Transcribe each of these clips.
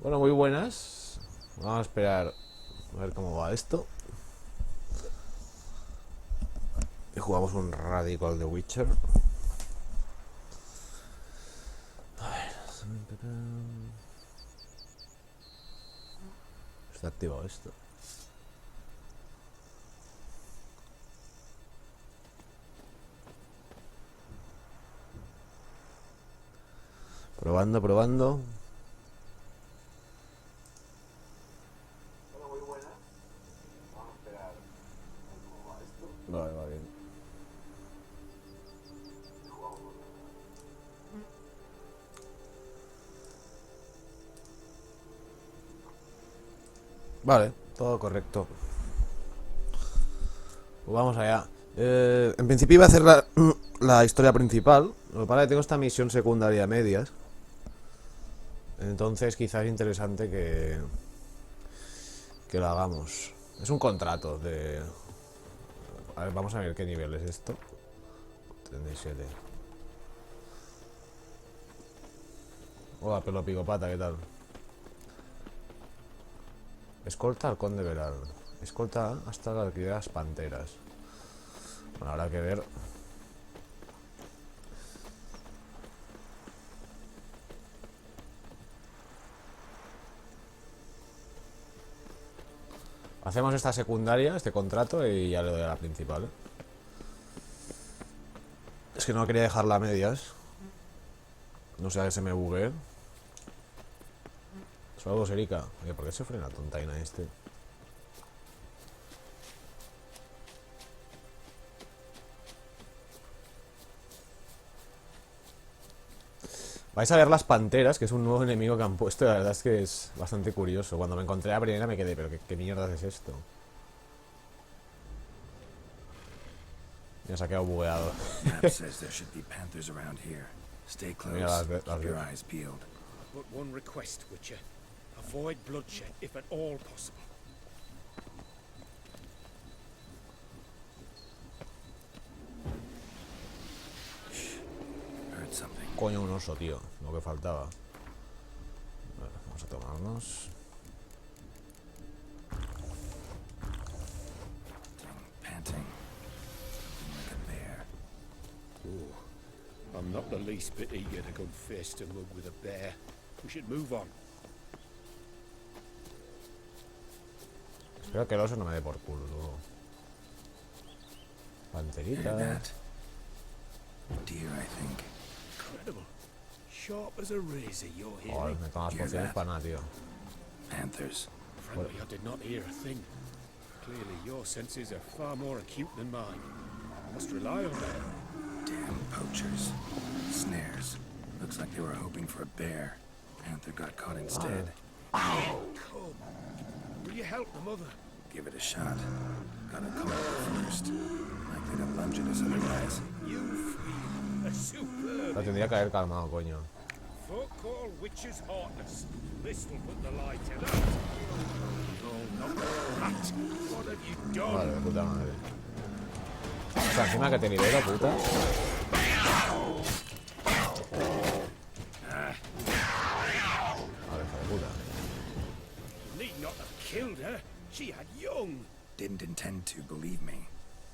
Bueno, muy buenas. Vamos a esperar a ver cómo va esto. Y jugamos un radical de Witcher. A ver. Está activado esto. Probando, probando. Bueno, muy buena. Vamos a esperar cómo va esto. Vale, va bien. Vale, todo correcto. Pues vamos allá. En principio iba a hacer la historia principal. Lo que pasa es que tengo esta misión secundaria a medias. Entonces quizás es interesante que lo hagamos. Es un contrato de... A ver, vamos a ver qué nivel es esto. 37. Hola, pelo picopata, ¿qué tal? Escolta al conde Veral. Escolta hasta las panteras. Bueno, habrá que ver. Hacemos esta secundaria, este contrato, y ya le doy a la principal, ¿eh? Es que no quería dejarla a medias. No sea que se me bugue. Solo Erika. Oye, ¿por qué se frena tontaina este? Vais a ver las panteras, que es un nuevo enemigo que han puesto. Y la verdad es que es bastante curioso. Cuando me encontré a primera me quedé, pero ¿qué mierda es esto? Me ha quedado bugueado. Mira las But one request, Witcher. Avoid bloodshed, if at all possible. Heard something. Coño, un oso, tío. Lo que faltaba. Vale, vamos a tomarnos. Panting. Like a bear. I'm not the least bit eager to go face to mug with a bear. We should move on. Espero que el oso no me dé por culo luego. Panterita. Hear that? Deer, I think. Incredible. Sharp as a razor, you're Joder, hearing. me tomo las pociones para nada, tío. Panthers. Frankly, I did not hear a thing. Clearly, your senses are far more acute than mine. I must rely on them. Damn poachers. Snares. Looks like they were hoping for a bear. Panther got caught instead. Come. Will you help the mother? Give it a shot. Gotta come up first. Likely to lunge at us otherwise. You free. A superb. La tendría que haber calmado, coño. Folk call witches heartless. This will put the light to that. Oh, not that. What have you done? Vale, de puta madre. O sea, encima que te libero, puta. Vale, hijo de puta. Need not have killed her. She had young. Didn't intend to, believe me.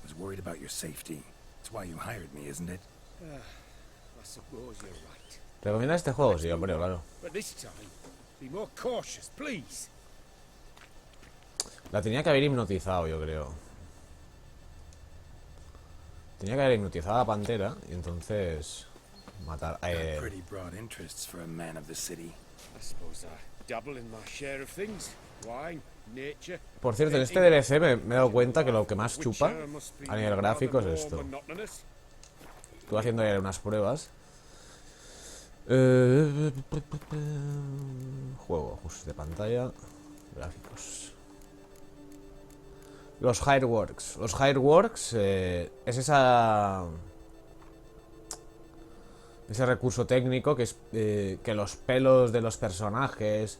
Was worried about your safety. That's why you hired me, isn't it? I suppose you're right. ¿Recomiendas este juego? Sí, hombre, claro. But this time, be more cautious, please. La tenía que haber hipnotizado, yo creo. Tenía que haber hipnotizado a la pantera y entonces matar. Got pretty broad interests for a man of the city. I suppose I dabble in my share of things. Wine, nature. Por cierto, en este DLC me he dado cuenta que lo que más chupa a nivel gráfico es esto. Estuve haciendo ayer unas pruebas. Juego, ajustes de pantalla, gráficos. Los Hireworks. Los Hireworks es ese recurso técnico que es que los pelos de los personajes,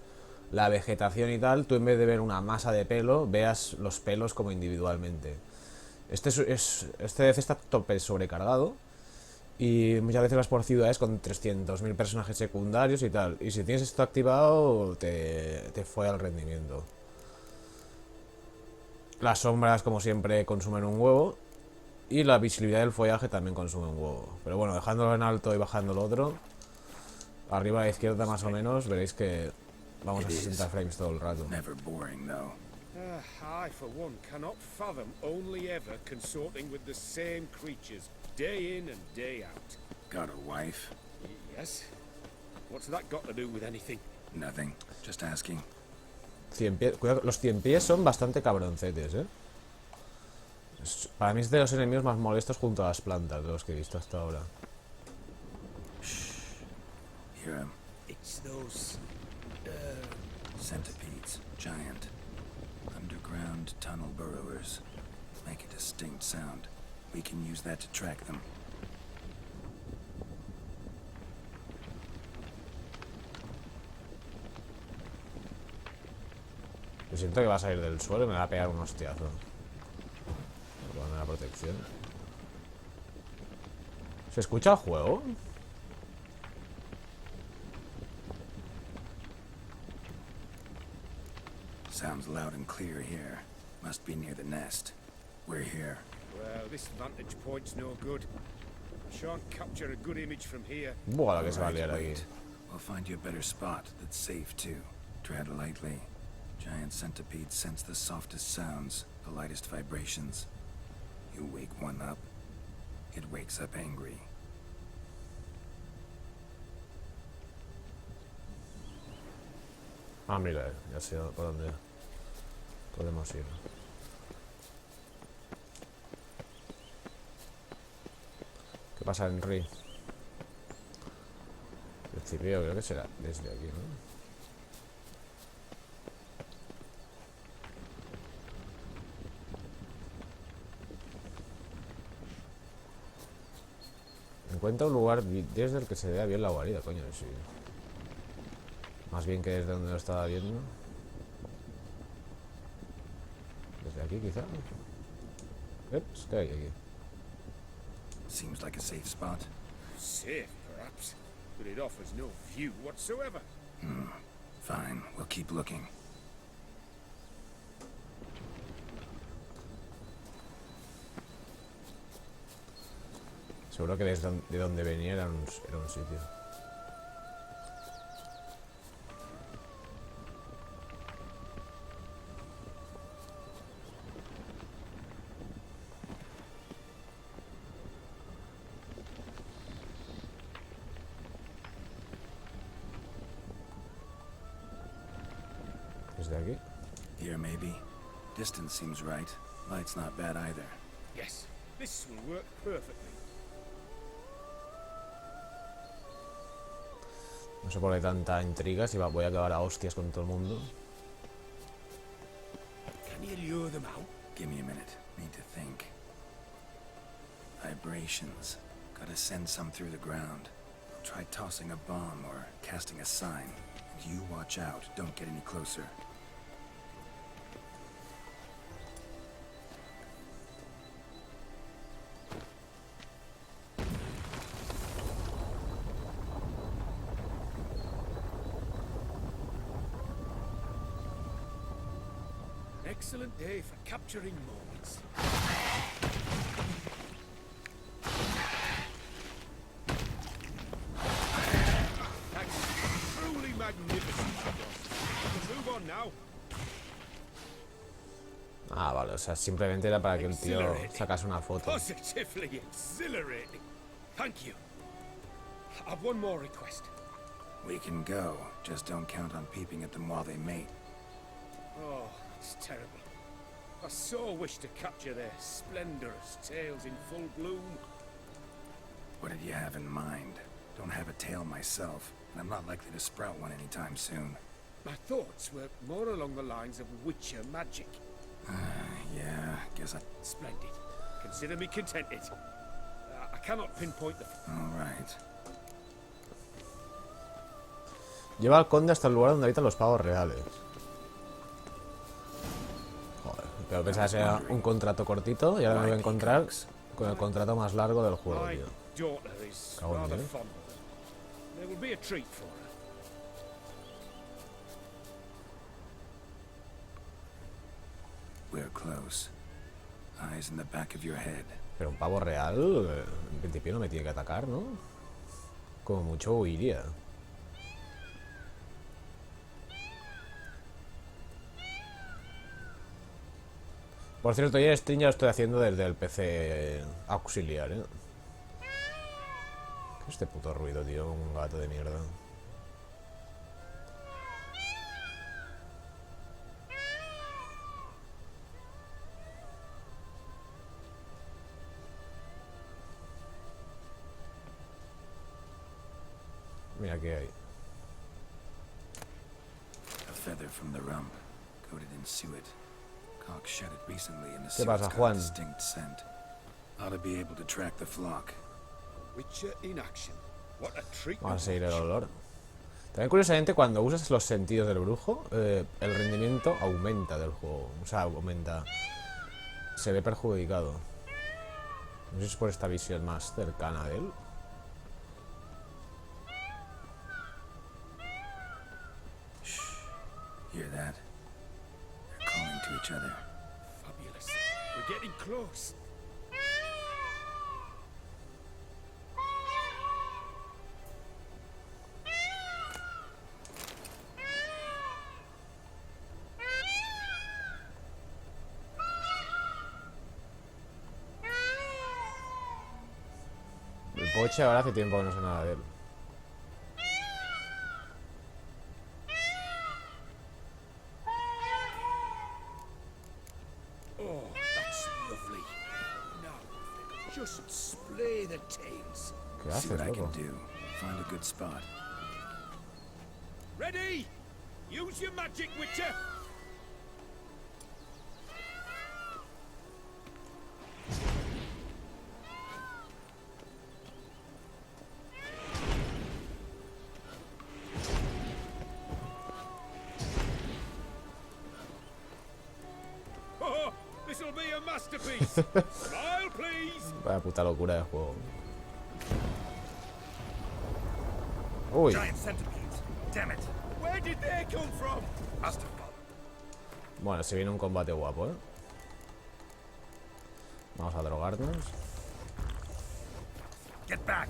la vegetación y tal, tú en vez de ver una masa de pelo, veas los pelos como individualmente. Este DC está tope sobrecargado Y muchas veces vas por ciudades con 300.000 personajes secundarios y tal. Y si tienes esto activado, te fue al rendimiento. Las sombras, como siempre, consumen un huevo. Y la visibilidad del follaje también consume un huevo. Pero bueno, dejándolo en alto y bajando lo otro, arriba a la izquierda más o menos, veréis que vamos a 60 frames todo el rato. Never boring, though. I, for one, cannot fathom only ever consorting with the same creatures, day in and day out. Got a wife? Yes? What's that got to do with anything? Nothing. Just asking. 100 pies, cuidado, los 100 pies son bastante cabroncetes, ¿eh? Para mí es de los enemigos más molestos junto a las plantas de los que he visto hasta ahora. Hear him. It's those... Centipedes. Giant. Underground tunnel burrowers. Make a distinct sound. We can use that to track them. Yo siento que va a salir del suelo y me va a pegar un hostiazo. Con la protección. ¿Se escucha el juego? Sounds loud and clear here. Must be near the nest. We're here. Well, this vantage point's no good. I shan't capture a good image from here. Buah, la que se va a Alright, liar aquí. wait. We'll find you a better spot that's safe too. Tread lightly. Giant centipedes sense the softest sounds, the lightest vibrations. You wake one up, it wakes up angry. Ah, mira, ya sé por dónde podemos ir. ¿Qué pasa, Henry? En principio creo que será desde aquí, ¿no? Encuentra un lugar desde el que se vea bien la guarida, coño, sí. Más bien que desde donde lo estaba viendo. Desde aquí, quizá. Ups, ¿qué hay aquí? Seems like a safe spot. Safe, perhaps, but it offers no view whatsoever. Fine, we'll keep looking. Seguro que de donde venía era un sitio. ¿Desde aquí? Here, maybe. Distance seems right. Light's not bad either. Yes, this will work perfectly. No sé por qué tanta intriga, si voy a acabar a hostias con todo el mundo. Can you lure them out? Give me a minute. Need to think. Vibrations. Gotta send some through the ground. Try tossing a bomb or casting a sign. And you watch out. Don't get any closer. Excellent day for capturing moments. That's truly magnificent. Move on now. Ah, vale, o sea, simplemente era para que el tío sacase una foto. Positively exhilarating. Thank you. I've one more request. We can go. Just don't count on peeping at them while they mate. Oh, it's terrible. I so wish to capture their splendorous tails in full bloom. What did you have in mind? Don't have a tail myself, and I'm not likely to sprout one anytime soon. My thoughts were more along the lines of Witcher magic. Yeah, guess I... Splendid. Consider me contented. I cannot pinpoint the... All right. Lleva al conde hasta el lugar donde habitan los pavos reales. Joder, pero pensaba que era un contrato cortito y ahora me voy a encontrar con el contrato más largo del juego, tío. daughter is Cago en rather Dios. fond of them. There will be a treat for her. We're close. Eyes in the back of your head. Pero un pavo real, en principio no me tiene que atacar, ¿no? Como mucho huiría. Por cierto, ya el stream ya lo estoy haciendo desde el PC auxiliar, ¿eh? ¿Qué es este puto ruido, tío? Un gato de mierda. Mira qué hay. A feather from the rump, coated in suet. Cock shed it recently and the ¿Qué suet's pasa, got a Juan? distinct scent. Ought to be able to track the flock. Witcher in action. What a treat. Vamos a seguir el olor. También curiosamente cuando usas los sentidos del brujo, el rendimiento aumenta del juego. O sea, aumenta. Se ve perjudicado. No sé si es por esta visión más cercana de él. Hear that? They're calling to each other. Fabulous. We're getting close. El poche ahora hace tiempo que no sé nada de él. Oh, that's lovely. Now, just splay the tails. ¿Qué See haces, what I loco? can do. Find a good spot. Ready? Use your magic, Witcher. Oh, this'll be a masterpiece. Smile, please. Vaya puta locura de juego. Uy, Giant centipedes. Damn it. Where did they come from? Must have fallen. bueno, se viene un combate guapo, ¿eh? Vamos a drogarnos. Get back.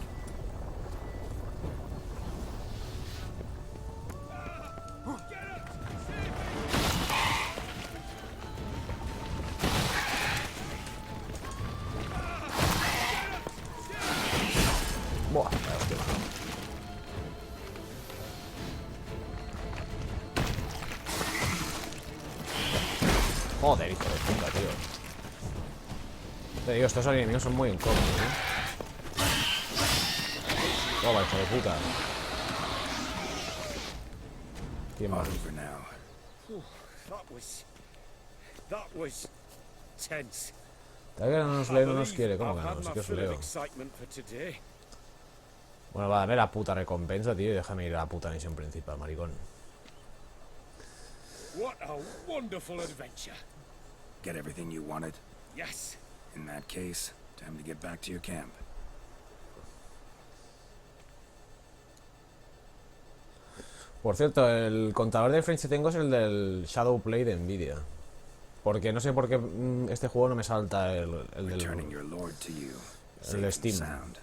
Buah, vaya hostia. Joder, hijo de puta, tío. Te digo, estos enemigos son muy incómodos, ¿eh? Toma, hijo de puta. ¿Quién más? All over now. Whew, that was tense. Todavía no nos lee, no nos quiere. ¿Cómo que I've no? had Sí my que os fill of leo. excitement for today. Bueno, va, dame la puta recompensa, tío, y déjame ir a la puta misión principal, maricón. What a wonderful adventure. Get everything you wanted? Yes. In that case, time to get back to your camp. Por cierto, el contador de frames que tengo es el del Shadowplay de Nvidia. Porque no sé por qué este juego no me salta el Returning del your lord to you. el Safe de and Steam. sound.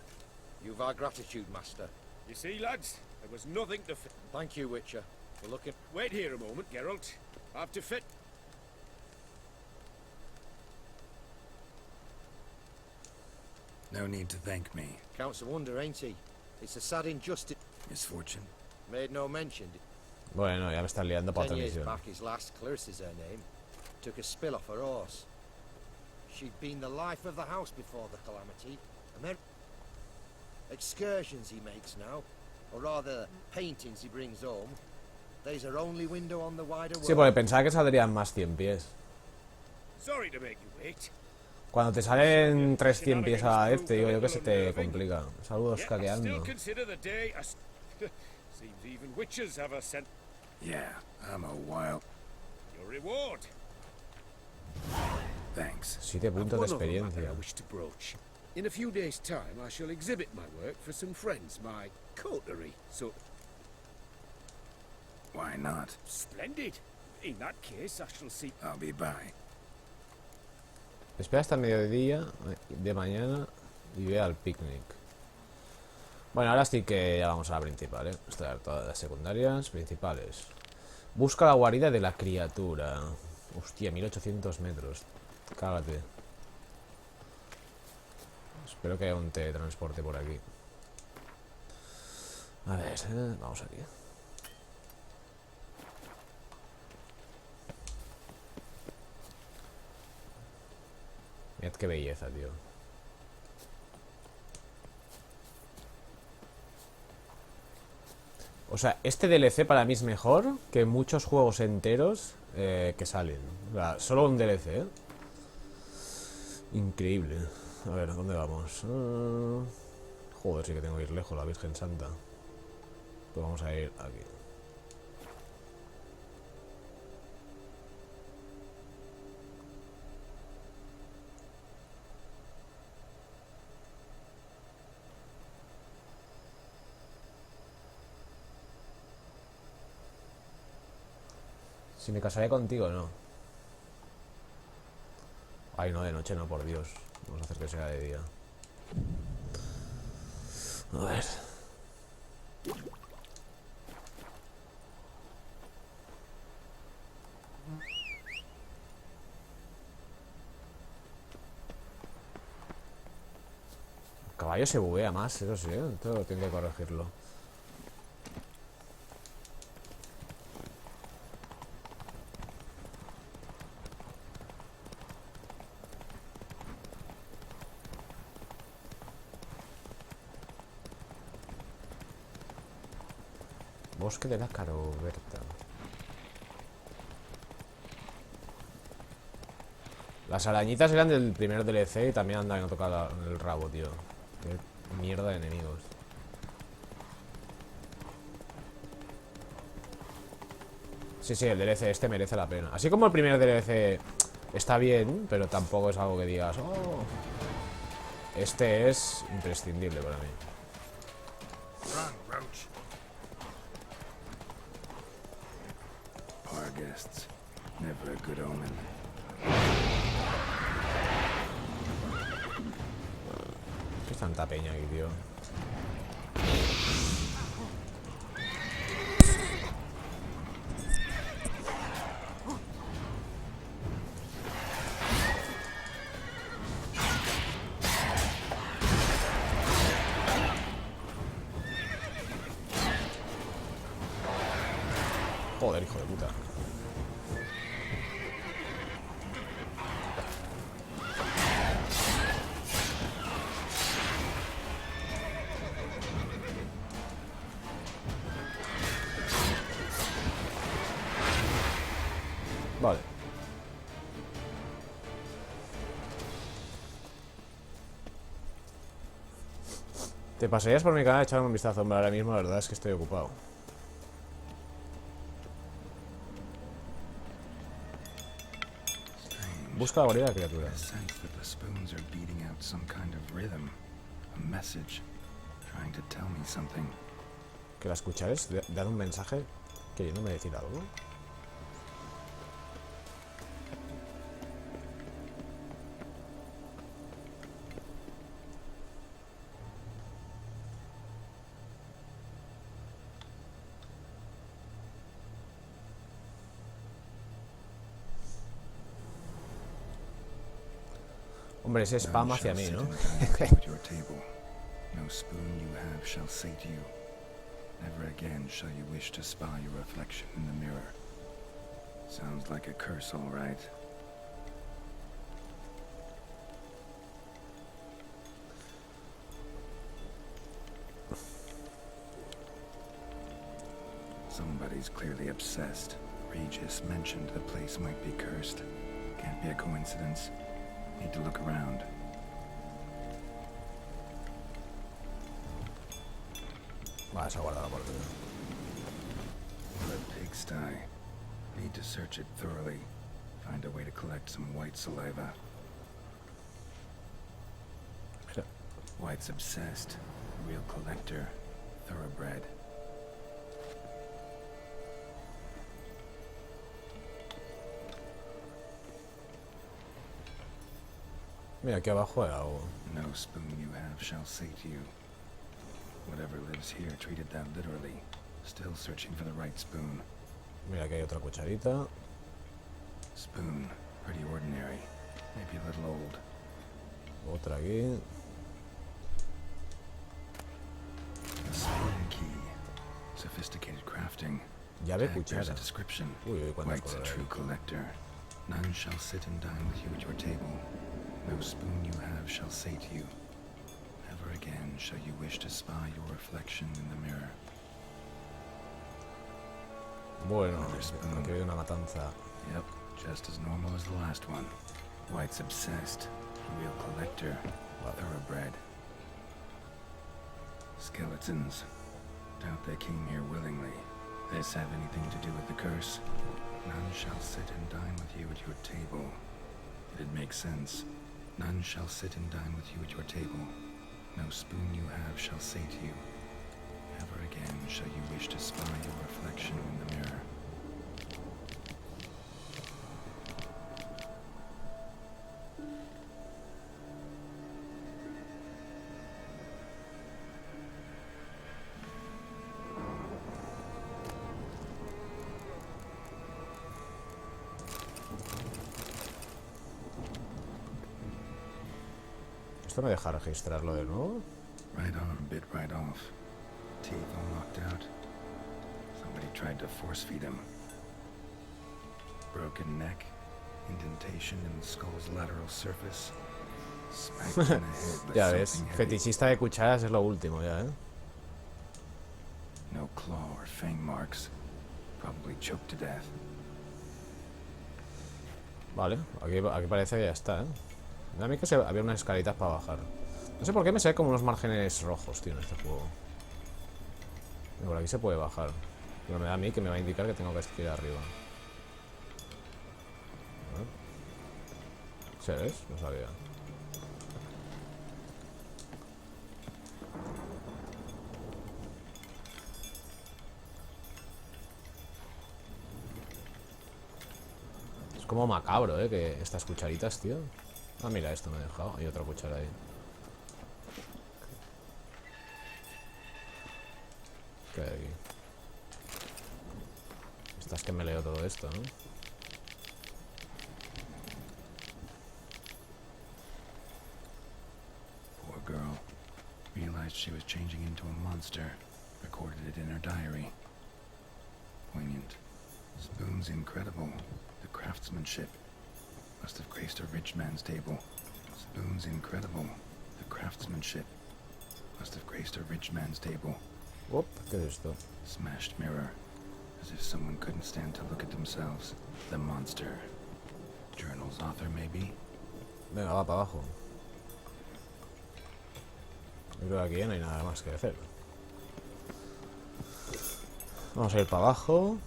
You've our gratitude, Master. You see, lads, there was nothing to fit. Thank you, Witcher. We're looking... Wait here a moment, Geralt. I have to fit. No need to thank me. Counts a wonder, ain't he? It's a sad injustice. Misfortune. Made no mention. Bueno, ya me estás liando para 10 otra years misión. back, his last, Clarissa's her name, took a spill off her horse. She'd been the life of the house before the calamity. And then... excursions he makes now, or rather, paintings he brings home. There's her only window on the wider world. Sí, porque pensaba que saldrían más 100 pies. Sorry to make you wait. Cuando te salen 3 100 pies a la vez, te digo yo que se te complica. Saludos, Yet I still caqueando. consider the day a... Seems even witches have a scent. Yeah, I'm a wild... Your reward. Thanks. 7 puntos de One other matter experiencia. I wish to broach. In a few days' time, I shall exhibit my work for some friends, my coterie, so... Why not? Splendid. In that case, I shall see... I'll be by. Espera hasta mediodía de mañana y ve al picnic. Bueno, ahora sí que ya vamos a la principal, ¿eh? Estas todas las secundarias, principales. Busca la guarida de la criatura. Hostia, 1800 metros. Cágate. Espero que haya un teletransporte por aquí. A ver, vamos aquí. Mirad qué belleza, tío. O sea, este DLC para mí es mejor que muchos juegos enteros que salen. O sea, solo un DLC, ¿eh? Increíble. A ver, ¿dónde vamos? Joder, sí que tengo que ir lejos, la Virgen Santa. Pues vamos a ir aquí. Si me casaré contigo, no. Ay, no, de noche no, por Dios. Vamos a hacer que sea de día. A ver. El caballo se buguea más, eso sí, ¿eh? Todo tengo que corregirlo. Bosque de la Caroberta. Las arañitas eran del primer DLC y también andan a tocar el rabo, tío. Qué mierda de enemigos. Sí, sí, el DLC este merece la pena. Así como el primer DLC está bien, pero tampoco es algo que digas, oh. Este es imprescindible para mí. Run, Roach. Our guests. Never a good omen. ¿Qué es tanta peña aquí, tío? Joder, hijo de puta. Vale. ¿Te pasarías por mi canal a echarme un vistazo? Hombre, ahora mismo la verdad es que estoy ocupado. Busca la guarida de la criatura. I sense that the spoons are beating out some kind of rhythm, a message, trying to tell me something. Que la escuchares, dar un mensaje queriéndome decir algo. Hombre, ese spam hacia mí, ¿no? No spoon you have shall say to you, never again shall you wish to spy your reflection in the mirror. Sounds like a curse, all right. Somebody's clearly obsessed. Regis mentioned the place might be cursed. Can't be a coincidence. Need to look around. Vale, se ha guardado la partida. The pigsty. Need to search it thoroughly. Find a way to collect some white saliva. Mira. White's obsessed. Real collector. Thoroughbred. Mira, aquí abajo hay algo. No spoon you have shall sate you. Whatever lives here treated that literally. Still searching for the right spoon. Mira, aquí hay otra cucharita. Spoon. Pretty ordinary. Maybe a little old. Otra aquí. A spoon key. Sophisticated crafting. Llave Tag bears cuchara. a description. Uy, uy, cuántas White's a cosas hay. true collector. None shall sit and dine with you at your table. No spoon you have shall sate you. Never again shall you wish to spy your reflection in the mirror. Bueno, Another spoon. aquí hay una matanza. Yep, just as normal as the last one. White's obsessed. Real collector. Thoroughbred. Skeletons. Doubt they came here willingly. This have anything to do with the curse? None shall sit and dine with you at your table. It'd make sense. None shall sit and dine with you at your table. No spoon you have shall sate you. Never again shall you wish to spy your reflection in the mirror. Esto me deja registrarlo de nuevo. Right on, bit right off. Teeth all knocked out. Somebody tried to force feed him. Broken neck. Indentation in the skull's lateral surface. Smacked in the head with Ya ves, something heavy. fetichista de cucharas es lo último ya, ¿eh? No claw or fang marks. Probably choked to death. Vale, aquí parece que ya está, ¿eh? A mí que había unas escalitas para bajar. No sé por qué me sale como unos márgenes rojos, tío, en este juego. Por aquí se puede bajar. Pero me da a mí que me va a indicar que tengo que ir arriba. ¿Sí ves? No sabía. Es como macabro, que estas cucharitas, tío. Ah, mira, esto me he dejado. Hay otra cuchara ahí. ¿Qué hay aquí? Estas que me leo todo esto, ¿no? Poor girl. Realized she was changing into a monster. Recorded it in her diary. Poignant. Spoon's incredible. The craftsmanship. Must have graced a rich man's table. Spoon's incredible. The craftsmanship. Must have graced a rich man's table. Op, ¿qué es esto? Smashed mirror. As if someone couldn't stand to look at themselves. The monster. Journal's author, maybe? Venga, va para abajo. Yo creo que aquí no hay nada más que hacer. Vamos a ir para abajo.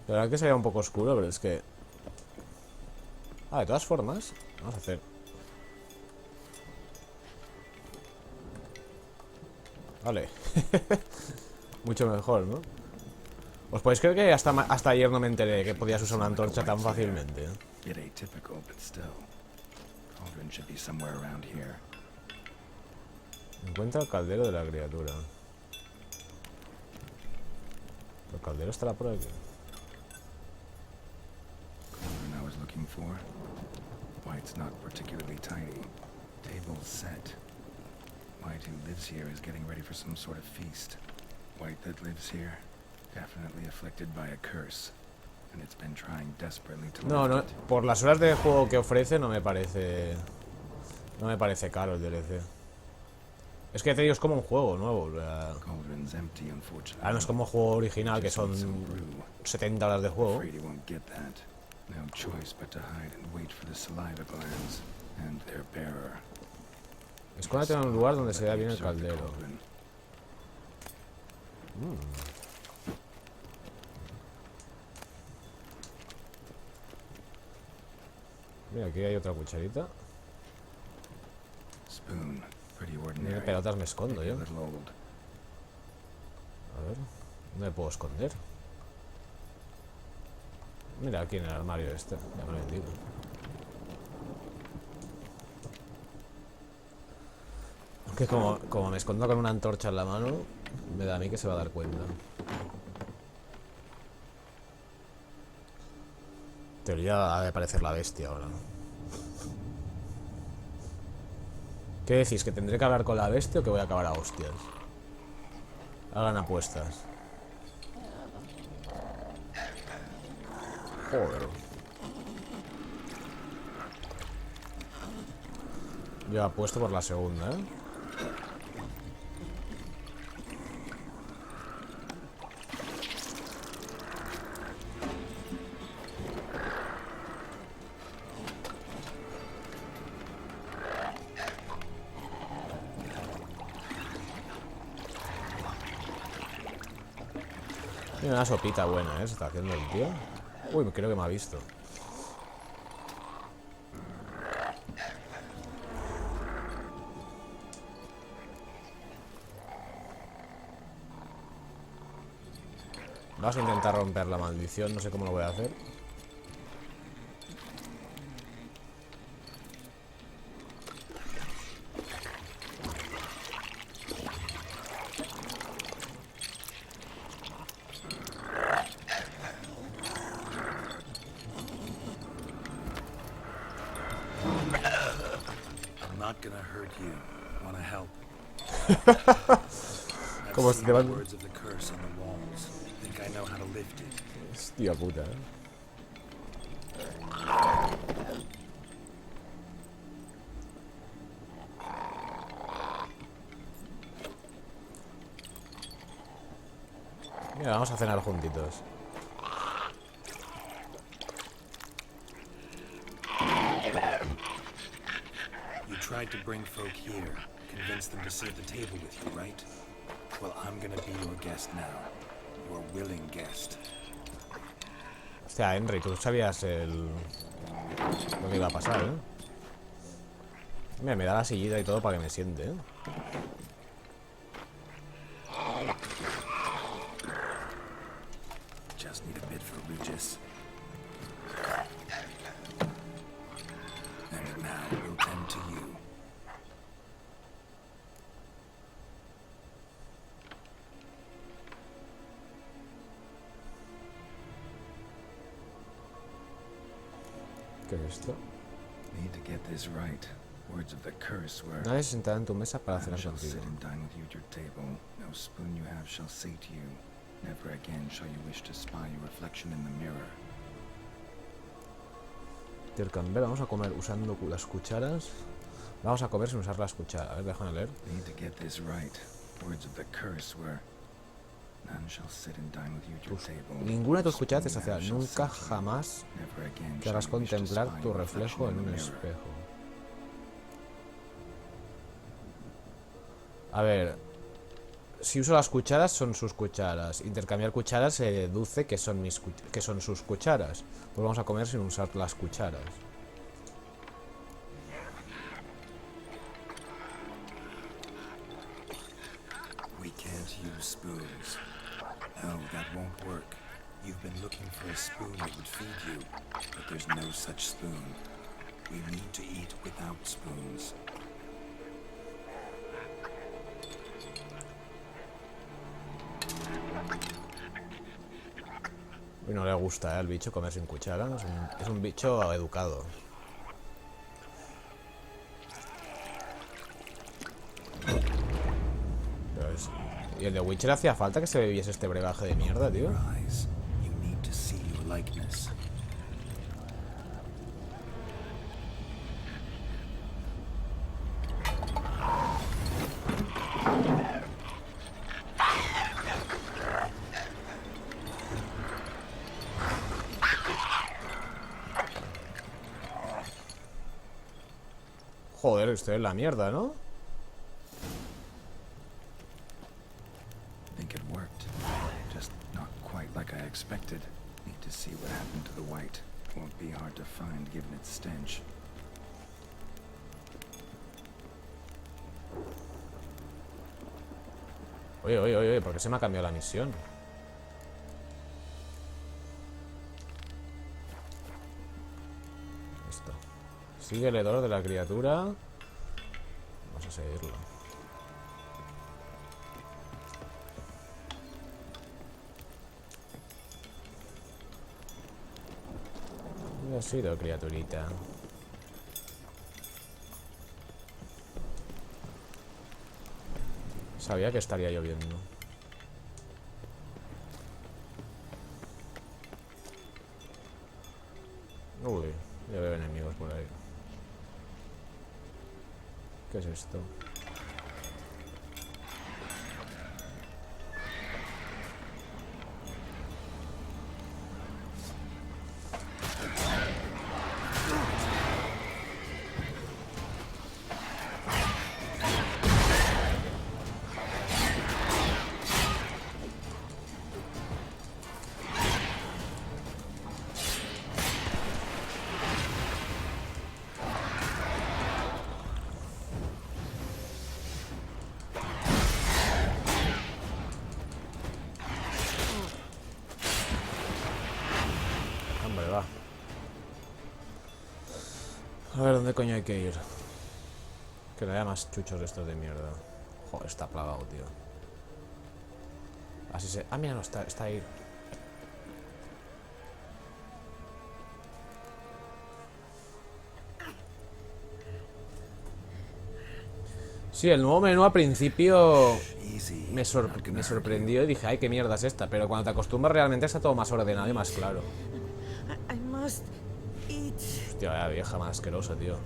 La verdad que sería un poco oscuro, pero es que... Ah, de todas formas, vamos a hacer... Vale. Mucho mejor, ¿no? ¿Os podéis creer que hasta ayer no me enteré que podías usar una antorcha tan fácilmente? Bit atypical, but still. Cauldron should be somewhere around here. Encuentra el caldero de la criatura. ¿El caldero estará por aquí? Cauldron I was looking for. White's not particularly tidy. Table's set. White who lives here is getting ready for some sort of feast. White that lives here, definitely afflicted by a curse. And it's been trying desperately to No, lift no, it. por las horas de juego que ofrece no me parece... No me parece caro el DLC. Es que te digo, es como un juego nuevo. Cauldron's empty, unfortunately. Ah, no es como un juego original que son 70 horas de juego. Afraid he won't get that. No choice but to hide and wait for the saliva glands and their bearer. Escóndete en un lugar donde se vea bien el caldero. Mira, aquí hay otra cucharita. pretty Ni ordinary. pelotas me escondo Maybe a yo. little old. A ver, ¿dónde me puedo esconder? Mira, aquí en el armario este. Ya me lo digo. Aunque como me escondo con una antorcha en la mano, me da a mí que se va a dar cuenta. En teoría ha de aparecer la bestia ahora. ¿Qué decís? ¿Que tendré que hablar con la bestia o que voy a acabar a hostias? Hagan apuestas. Joder. Yo apuesto por la segunda, ¿eh? Mira, una sopita buena, ¿eh? Se está haciendo el tío. Uy, creo que me ha visto. Vamos a intentar romper la maldición, no sé cómo lo voy a hacer. I'm not gonna hurt you. Wanna help? I've Como seen si te van- the words of the curse on the walls. Think I know how to lift it. Hostia puta, ¿eh? Mira, vamos a cenar juntitos. You tried to bring folk here, convince them to sit at the table with you, right? Well, I'm gonna be your guest now. Your willing guest. Hostia, Henry, tú sabías lo que iba a pasar, ¿eh? Mira, me da la sillita y todo para que me siente, ¿eh? Just need a bit for Regis. And now we'll tend to you. ¿Qué es esto? Need to get this right. Words of the curse were, Nadie se sentará en tu mesa para "I cenar shall contigo. sit and dine with you at your table. No spoon you have shall say to you, never again shall you wish to spy your reflection in the mirror." Intercambiar, vamos a comer usando las cucharas. Vamos a comer sin usar las cucharas. A ver, déjame leer. Need to get this right. Words of the curse were, "None shall sit and dine with you at your table. Ninguna de tus No cucharas te spoon you sacia. have shall Nunca say to you, jamás never again te shall hagas you wish to contemplar spy tu your reflejo reflection en in un the mirror." espejo. A ver, si uso las cucharas son sus cucharas. Intercambiar cucharas se deduce que son que son sus cucharas. Pues vamos a comer sin usar las cucharas. We can't use spoons. No, that won't work. You've been looking for a spoon that would feed you, but there's no such spoon. We need to eat without spoons. Y no le gusta al bicho comer sin cuchara. Es un bicho educado. ¿Y el de Witcher hacía falta que se bebiese este brebaje de mierda, tío? Your eyes. You need to see your likeness. Joder, estoy en la mierda, ¿no? Think it worked. Just not quite like I expected. Need to see what happened to the white. Won't be hard to find given its stench. Oye, oye, oye, ¿por qué se me ha cambiado la misión? Esto. Sigue el hedor de la criatura. Vamos a seguirlo. ¿Dónde has ido, criaturita? Sabía que estaría lloviendo. Uy, ya veo enemigos por ahí. ¿Qué es esto? Hombre, va. A ver, ¿dónde coño hay que ir? Que no haya más chuchos de estos de mierda. Joder, está plagado, tío. Así se... Ah, mira, no, está ahí. Sí, el nuevo menú al principio Easy. me sorprendió y dije, ay, qué mierda es esta. Pero cuando te acostumbras realmente está todo más ordenado y más claro. I must eat. Hostia, vaya vieja más asquerosa, tío.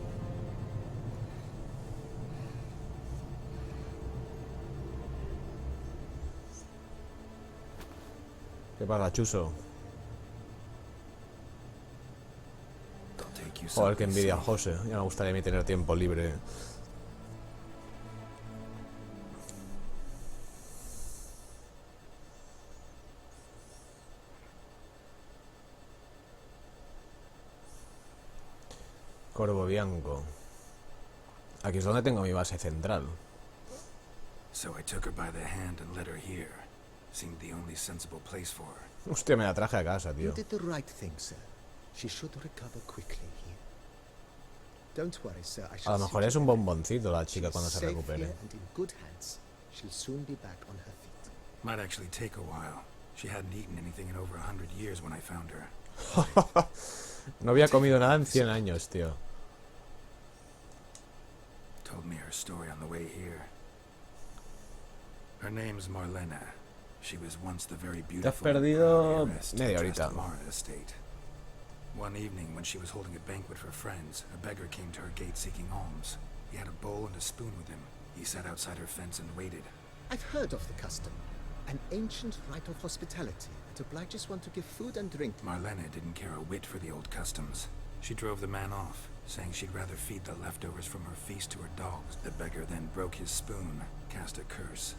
¿Qué pasa, Chuso? They'll take you Joder, qué someplace envidia, safe. José. Ya me gustaría a mí tener tiempo libre. Corvo Bianco. Aquí es donde tengo mi base central. So I took her by the hand and led her here. Seemed the only sensible place for her. Hostia, me la traje a casa, You tío. did the right thing, sir. She should recover quickly here. Don't worry, sir. I A shall lo mejor see es to un that. bomboncito la chica She's cuando se safe recupere. here and in good hands. She'll soon be back on her feet. Might actually take a while. She hadn't eaten anything in over 100 years when I found her. No había comido nada en 100 años, tío. Told me her story on the way here. Her name's Marlena. She was once the very beautiful perdido heiress to media the horita. Trastevere estate. One evening, when she was holding a banquet for friends, a beggar came to her gate seeking alms. He had a bowl and a spoon with him. He sat outside her fence and waited. I've heard of the custom. An ancient rite of hospitality that obliges one to give food and drink. Marlena didn't care a whit for the old customs. She drove the man off, saying she'd rather feed the leftovers from her feast to her dogs. The beggar then broke his spoon, cast a curse.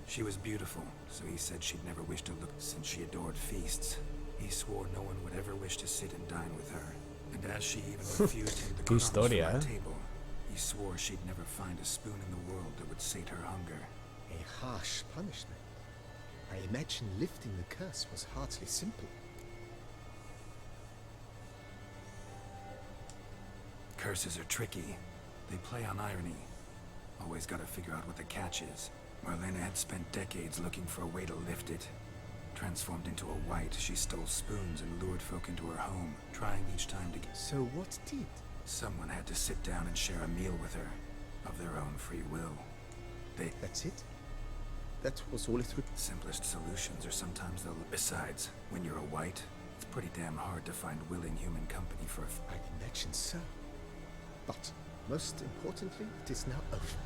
She was beautiful, so he said she'd never wish to look since she adored feasts. He swore no one would ever wish to sit and dine with her. And as she even refused him the Qué crumbs historia, from her eh? table, he swore she'd never find a spoon in the world that would sate her hunger. A harsh punishment. I imagine lifting the curse was hardly simple. Curses are tricky. They play on irony. Always gotta figure out what the catch is. Marlena had spent decades looking for a way to lift it. Transformed into a wight, she stole spoons and lured folk into her home, trying each time to get... So what did? Someone had to sit down and share a meal with her, of their own free will. That's it? That was all it would... Simplest solutions are sometimes the... Besides, when you're a wight, it's pretty damn hard to find willing human company for a... I imagine so. But, most importantly, it is now over.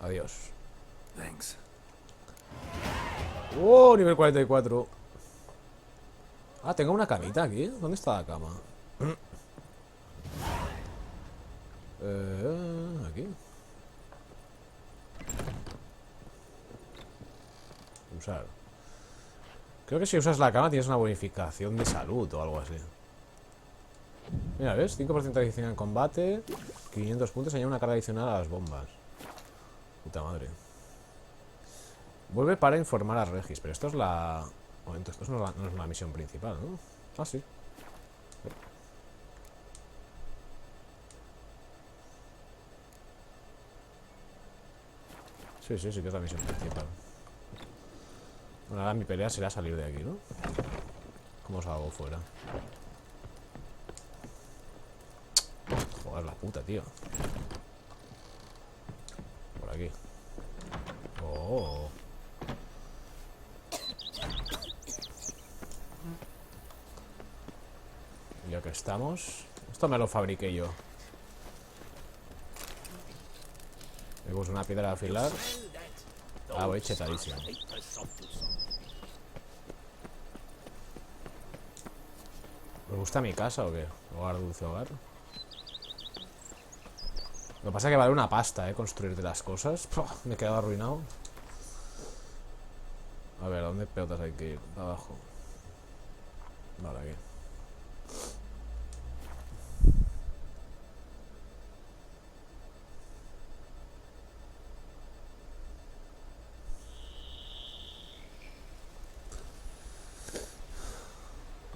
Adiós. Thanks. ¡Oh! Nivel 44. Ah, tengo una camita aquí. ¿Dónde está la cama? Aquí. Usar. Creo que si usas la cama tienes una bonificación de salud o algo así. Mira, ¿ves? 5% adicional en combate. 500 puntos, añade una carga adicional a las bombas. Puta madre. Vuelve para informar a Regis. Pero esto es la... Momento, esto no es la misión principal, ¿no? Ah, sí. Sí, sí, sí que es la misión principal. Bueno, ahora mi pelea será salir de aquí, ¿no? ¿Cómo salgo fuera? Joder, la puta, tío. Por aquí. Oh. Ya que estamos. Esto me lo fabriqué yo. Vemos una piedra a afilar. Ah, voy chetadísimo. ¿Os gusta mi casa o qué? Hogar, dulce hogar. Lo que pasa es que vale una pasta, construirte las cosas. ¡Puah! Me he quedado arruinado. A ver, ¿a dónde pelotas hay que ir? Para abajo. Vale, aquí.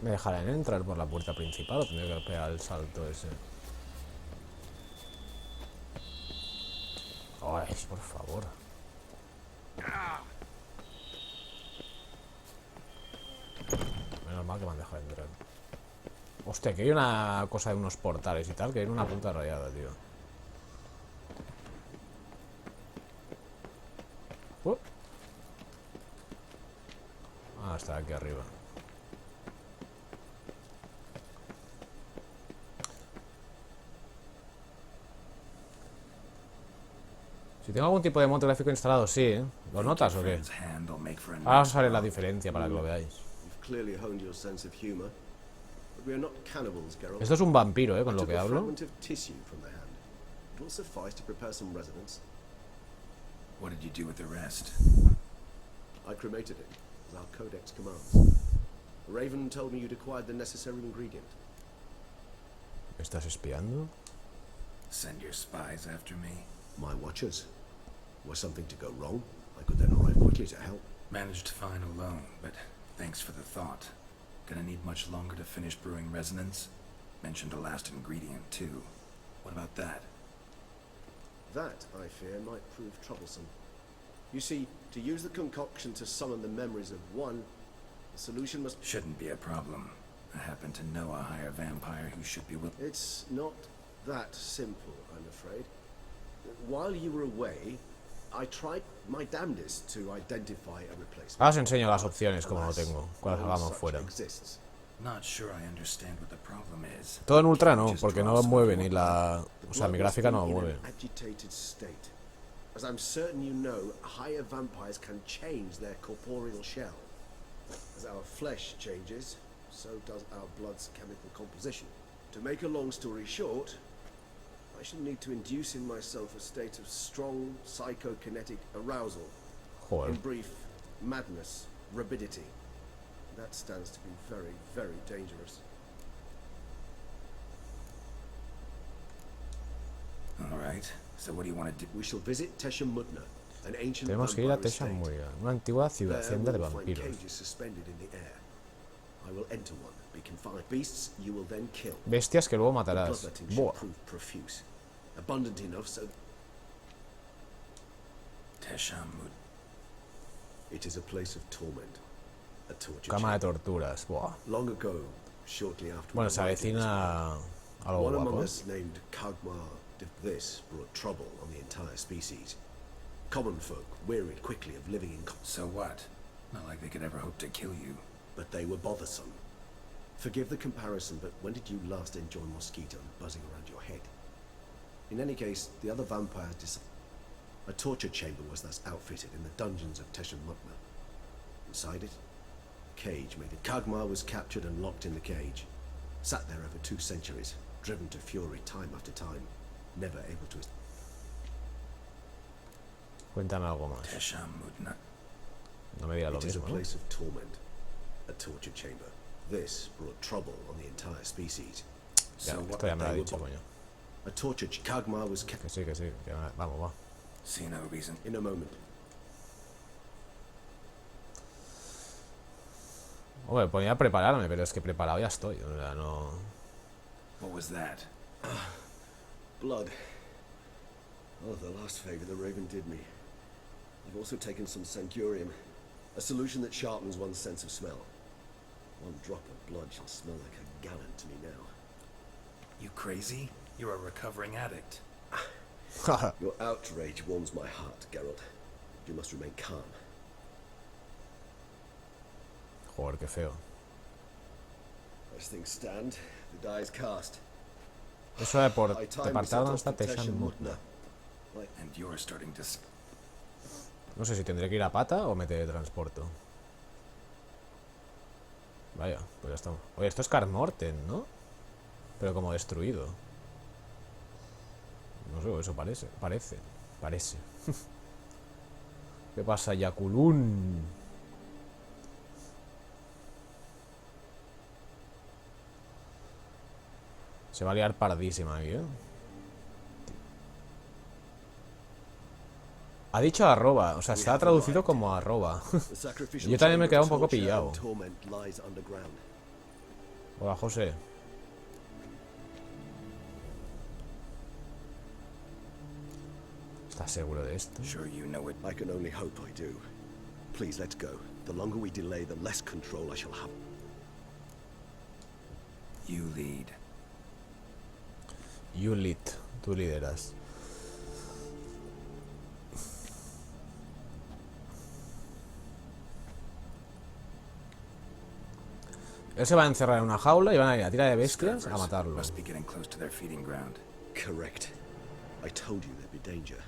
¿Me dejarán entrar por la puerta principal o tendré que pegar el salto ese? Ay, por favor. Menos mal que me han dejado entrar. Hostia, que hay una cosa de unos portales y tal, que hay una puta rayada, tío. Ah, está aquí arriba. Si tengo algún tipo de motor gráfico instalado, sí, ¿eh? ¿Lo notas o qué? Ahora os haré la diferencia para que lo veáis. Esto es un vampiro, con lo que hablo. What did you do with the rest? I cremated it, as our codex commands. Raven told me you'd acquired the necessary ingredient. ¿Me estás espiando? Send your spies after me. My watchers. Were something to go wrong, I could then arrive quickly to help. Managed to find alone, but thanks for the thought. Gonna need much longer to finish brewing resonance? Mentioned a last ingredient, too. What about that? That, I fear, might prove troublesome. You see, to use the concoction to summon the memories of one, the solution must... Shouldn't be a problem. I happen to know a higher vampire who should be willing. It's not that simple, I'm afraid. While you were away, I tried my damnedest to identify a replacement. Ahora os enseño las opciones como lo tengo, cuando salgamos fuera. Not sure I understand what the problem is. Todo en ultra no, porque no mueve ni la... O sea, mi gráfica no mueve. As I'm certain you know, higher vampires can change their corporeal shell. As our flesh changes, so does our blood's chemical composition. To make a long story short, I shall need to induce in myself a state of strong psychokinetic arousal. Joder. In brief, madness, rabidity. That stands to be very, very dangerous. All right. So what do you want to do? We shall visit Teshem Mutna, an ancient Tenemos que ir a vampire estate. Teshammuria, una antigua There hacienda de we'll find vampiros. cages suspended in the air. I will enter one, be confined. Beasts you will then kill. Bestias que luego The matarás. bloodletting Buah. should prove profuse, abundant enough so Teshamut. it is a place of torment, a torture Cama de chamber. torturas. Buah. Long ago, shortly after Bueno, we se arrived in this avecina algo one among guapo. us named Kagmar did this brought trouble on the entire species. Common folk wearied quickly of living in So what? Not like they could ever hope to kill you. but they were bothersome. Forgive the comparison, but when did you last enjoy mosquito buzzing around your head? In any case, the other vampires a torture chamber was thus outfitted in the dungeons of Teshem Mutna. Inside it, a cage made of Kagmar was captured and locked in the cage. Sat there over 2 centuries, driven to fury time after time, never able to... Cuéntame algo más. Teshamut. No me digas lo It is a mismo, ¿no? place of torment, a torture chamber. This brought trouble on the entire species. Ya, So what? esto ya me lo ha they were dicho, coño. A torture Kagmar was kept. Que sí, que vamos, va. See no reason. In a moment. Hombre, ponía a prepararme, pero es que preparado ya estoy. O sea, no. What was that? Blood. Oh, the last favor the Raven did me. I've also taken some Sancurium, a solution that sharpens one's sense of smell. One drop of blood shall smell like a gallon to me now. You crazy? You're a recovering addict. Your outrage warms my heart, Geralt. You must remain calm. Joder, qué feo. As things stand, the die is cast. Eso de por My te time is set apartaron off hasta for Tesh Teshan and Mutna. Mutna. And you're starting to... No sé si tendré que ir a pata o me teletransporto. Vaya, pues ya estamos. Oye, esto es Kar Morten, ¿no? Pero como destruido. No sé, eso parece. Parece. ¿Qué pasa, Yakulun? Se va a liar pardísima aquí, ¿eh? Ha dicho arroba, o sea, está traducido como arroba. The sacrificial Yo también me he chamber quedado of un poco torture pillado. and torment lies underground. Hola, José. ¿Estás seguro de esto? Sure you know it. I can only hope I do. Please, let's go. The longer we delay, the less control I shall have. You lead. You lead. Tú lideras. Él se va a encerrar en una jaula y van a ir a tira de bestias a matarlo. Must be getting close to their feeding ground. Correct. I told you there'd be danger.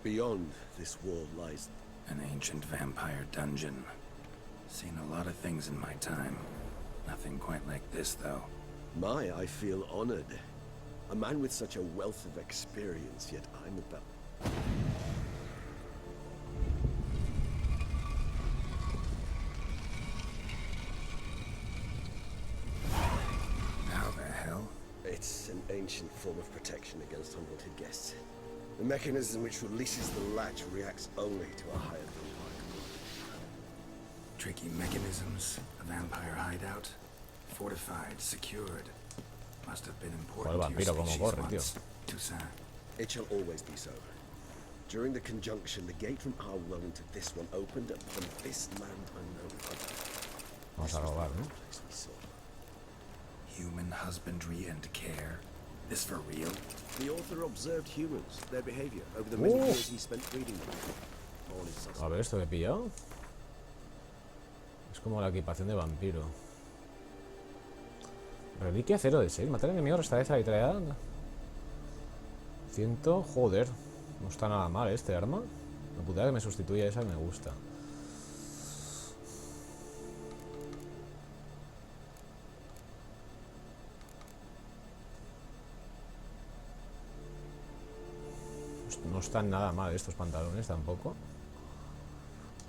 Beyond this wall lies... An ancient vampire dungeon. Seen a lot of things in my time. Nothing quite like this, though. I feel honored. A man with such a wealth of experience, yet I'm about... How the hell? It's an ancient form of protection against unwanted guests. The mechanism which releases the latch reacts only to a higher vampire. Tricky mechanisms. A vampire hideout. Fortified, secured. Must have been important Joder, to your vampiro, como species corre, tío. once. Toussaint. It shall always be so. During the conjunction, the gate from our world into this one opened upon this land unknown. Vamos a robar, ¿no? Place we saw. Human husbandry and care. This for real? The author observed humans, their behavior, over the many years he spent reading them. All is suspect. A ver, esto que he pillado. Es como la equipación de vampiro. Reliquia 0 de 6. Matar enemigos, restablece la vitalidad. 100. Joder. No está nada mal este arma. La putada que me sustituye a esa me gusta. No están nada mal estos pantalones tampoco.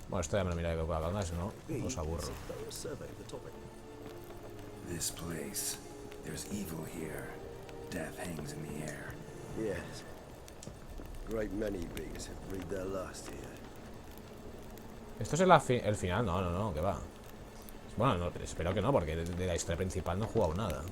Bueno, esto ya me lo miraré con calma, si no os aburro. Thorough survey of the topic. This place. There's evil here. Death hangs in the air. Yes. Great many beings have breathed their last here. Esto es el final. No, que va. Bueno, no, pero espero que no, porque de la historia principal no he jugado nada.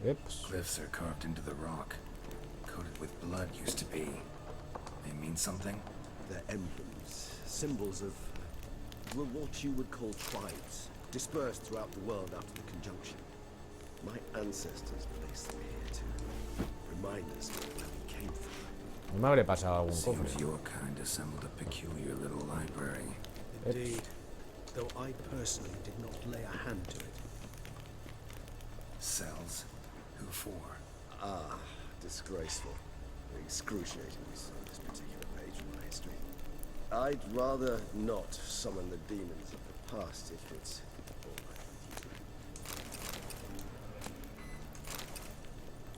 Ups. Cliffs are carved into the rock. Coated with blood used to be. They mean something? They're emblems, symbols of what you would call tribes, dispersed throughout the world after the conjunction. My ancestors placed them here to remind us of where we came from. No me habré pasado algún cofre. Seems your kind assembled a peculiar little library. Indeed, though I personally did not lay a hand to it. Cells? Who for? Ah, disgraceful. Excruciatingly so, this particular page of my history. I'd rather not summon the demons of the past if it's all right with you.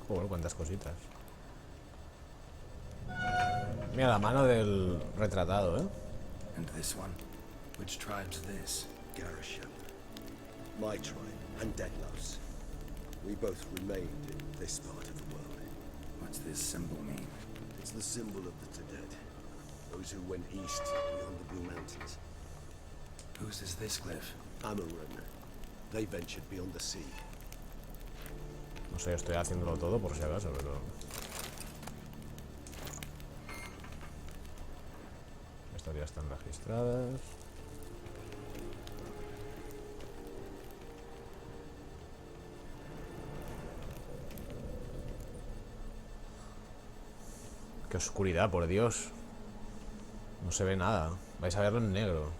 Joder, cuántas cositas. Mira la mano del retratado, ¿eh? And this one? Which tribe's this? Garisham. My tribe and Deadlove's. We both remained in this part of the world. What's this symbol mean? It's the symbol of the Dead. Those who went east beyond the Blue Mountains. Whose is this cliff? Amaran. They ventured beyond the sea. No sé, estoy haciéndolo todo por si acaso, pero... Estas ya están registradas. Qué oscuridad, por Dios. No se ve nada. Vais a verlo en negro.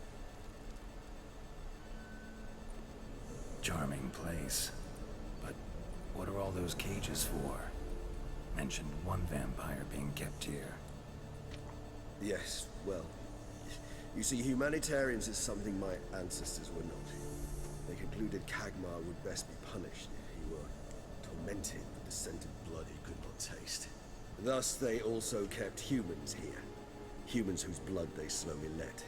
Charming place. But what are all those cages for? Mentioned one vampire being kept here. Yes, well, you see, humanitarians is something my ancestors were not. They concluded Kagmar would best be punished if he were tormented with the scent of blood he could not taste. Thus, they also kept humans here. Humans whose blood they slowly let.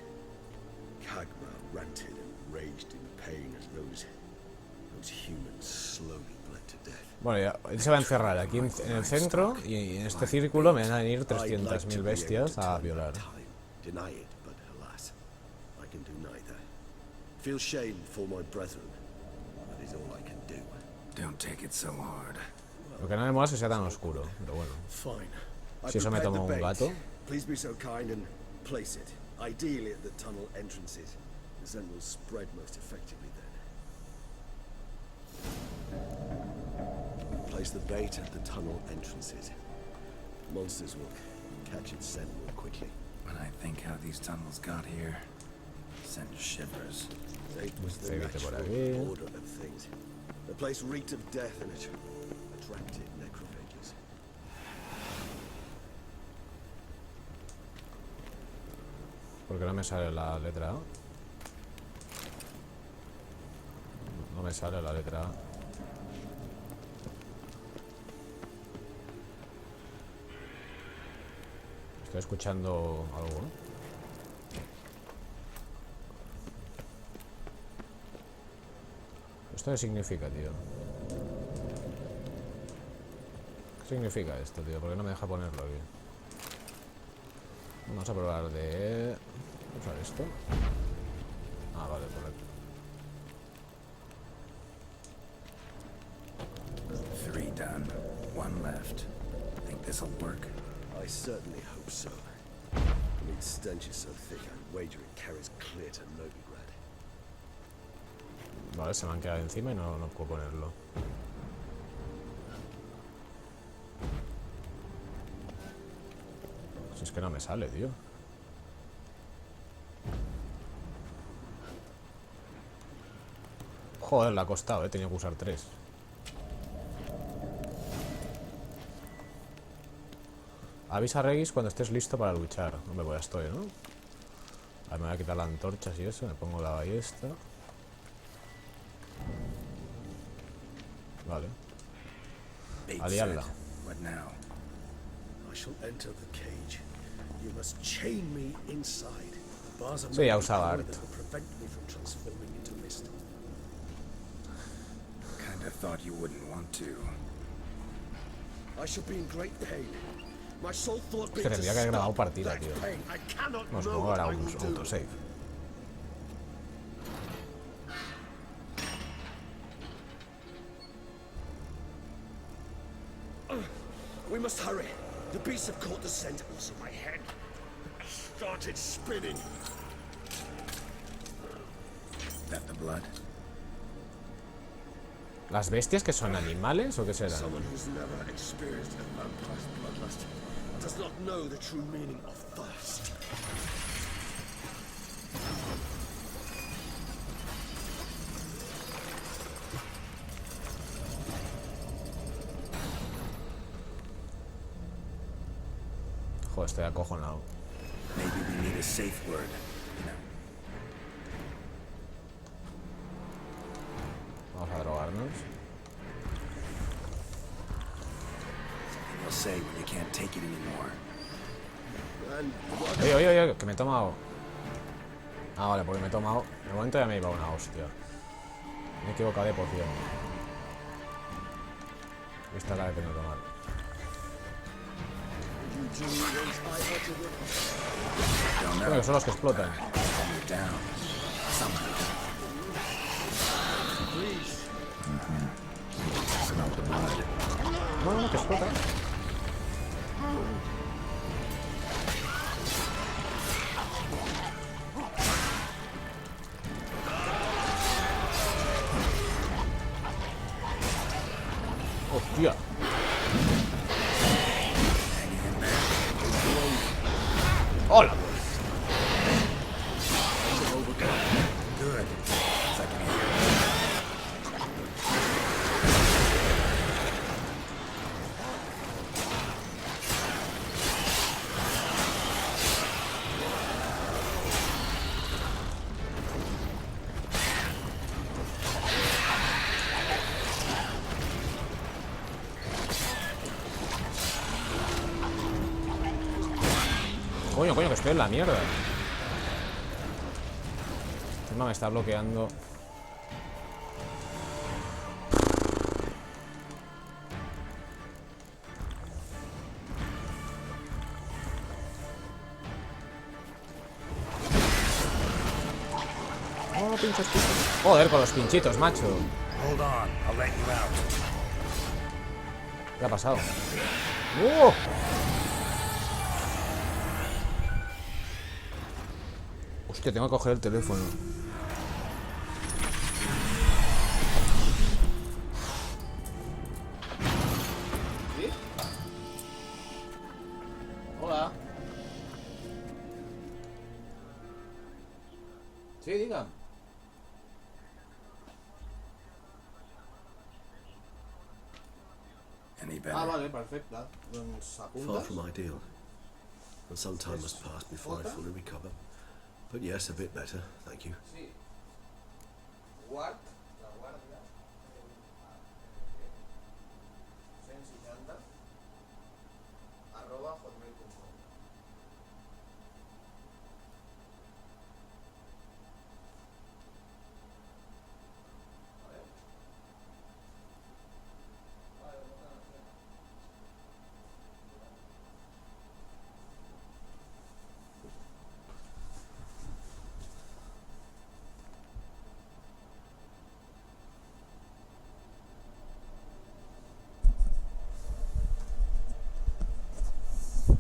Kagmar ranted and raged in pain as those humans slowly bled to death. Bueno, ya, él se va a encerrar aquí en el centro y en este círculo me van a venir 300.000 bestias a violar. Deny it, but alas, I can do neither. Feel shame for my brethren. That is all I can do. Don't take it so hard. Lo que no me mola es que sea tan oscuro, pero bueno. Fine. Si eso me toma un gato. Please be so kind and place it. Ideally at the tunnel entrances. The scent will spread most effectively then. Place the bait at the tunnel entrances. Monsters will catch its scent more quickly. When I think how these tunnels got here, send shivers. Fate was the Seguite por natural aquí. order of things. The place reeked of death and it attracted necrophages. ¿Por qué no me sale la letra A? No me sale la letra A. Estoy escuchando algo, ¿no? ¿Esto qué significa, tío? ¿Qué significa esto, tío? ¿Por qué no me deja ponerlo aquí? Vamos a probar de... usar esto. Ah, vale, correcto. 3 done. 1 left. Think this'll work? I certainly hope so. The meat stench is so thick, I'd wager it carries clear to Novigrad. Vale, se me han quedado encima y no puedo ponerlo. Si es que no me sale, tío. Joder, le ha costado, he tenido que usar 3. Avisa a Regis cuando estés listo para luchar. Hombre, pues ya estoy, ¿no? A ver, me voy a quitar las antorchas y eso. Me pongo la ballesta. Vale. Bait A liarla. set. What now? I shall enter the cage. You must chain me inside. The bars are Sí, ya made usaba that Art. will prevent me from transforming into mist. Kinda thought you wouldn't want to. I shall be in great pain. My sole thought que being to tendría que haber grabado stop partida, that tío. pain. I cannot No, know supongo que what hará I un will do. autosave. We must hurry. The beasts have caught the scent. Also, my head started spinning. That the blood? ¿Las bestias que son animales o qué serán? Someone who's never experienced a vampire's bloodlust does not know the true meaning of thirst. Joder, estoy acojonado. Maybe we need a safe word. You know. Vamos a drogarnos. say when they can't take it anymore. And what? Oye, oye, oye, que me he tomado. Ah, vale, porque me he tomado. De momento ya me he llevado una hostia. Me he equivocado de poción. Esta es la que tengo que tomar. Creo que son los que explotan. You're down. Somehow. Smell the blood. No, no, que explotan. Hostia. Hola. Good. Second here. Coño, coño, que estoy en la mierda. Encima me está bloqueando. Oh, pinchos, pinchos. Joder, con los pinchitos, macho. Hold on, I'll let you out. ¿Qué ha pasado? ¡Oh! Hostia, tengo que coger el teléfono. ¿Sí? Hola. Sí, diga. Any better? Ah, vale, perfecte. Doncs apuntes? Far from ideal. And some time must pass before I fully recover. But yes, a bit better, thank you. Sí. Guard, la guàrdia, 160 @hotmail.com.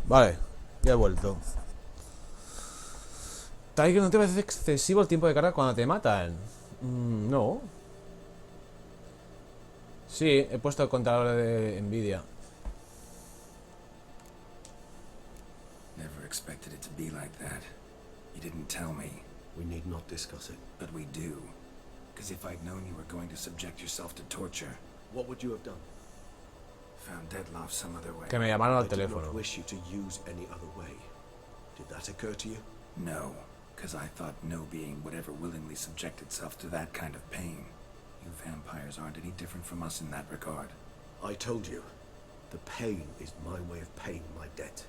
Vale, ya he vuelto. ¿Tal que no te parece excesivo el tiempo de carga cuando te matan? No. Sí, he puesto el contador de Nvidia. Never expected it to be like that. You didn't tell me, We need not discuss it. but we do. Because if I'd known you were going to subject yourself to torture, What would you have done? found Deadloff some other way. Que me llamaron I al did not teléfono. wish you to use any other way. Did that occur to you? No, because I thought no being would ever willingly subject itself to that kind of pain. You vampires aren't any different from us in that regard. I told you, the pain is my way of paying my debt.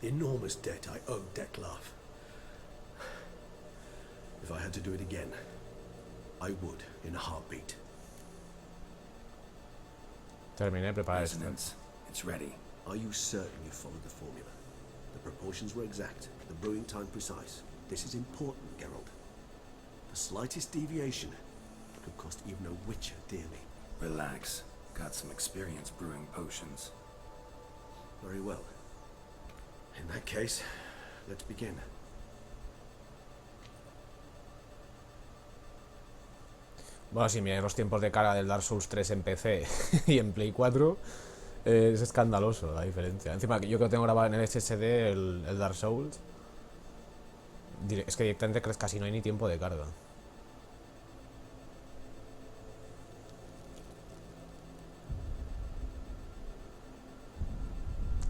The enormous debt I owe Dettlaff. If I had to do it again, I would in a heartbeat. Terminé de preparar esto. Resonance, it's ready. Are you certain you followed the formula? The proportions were exact, the brewing time precise. This is important, Geralt. The slightest deviation could cost even a witcher dearly. Relax. Got some experience brewing potions. Very well. In that case, let's begin. Bueno, si miráis los tiempos de carga del Dark Souls 3 en PC y en Play 4, es escandaloso la diferencia. Encima, yo que lo tengo grabado en el SSD, el Dark Souls, es que directamente casi no hay ni tiempo de carga.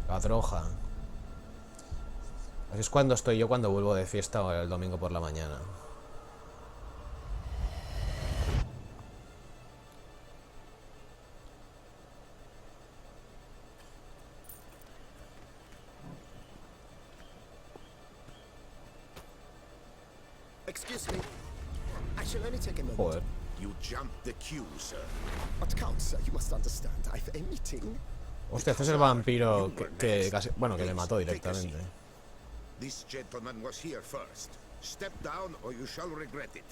La troja. Así es cuando estoy yo cuando vuelvo de fiesta o el domingo por la mañana. Excuse me. I shall only take a moment. Joder. You jumped the queue, sir. But Count, sir, you must understand. I've a meeting. Hostia, este es el vampiro que casi... Bueno, que me mató directamente. This gentleman was here first. Step down or you shall regret it.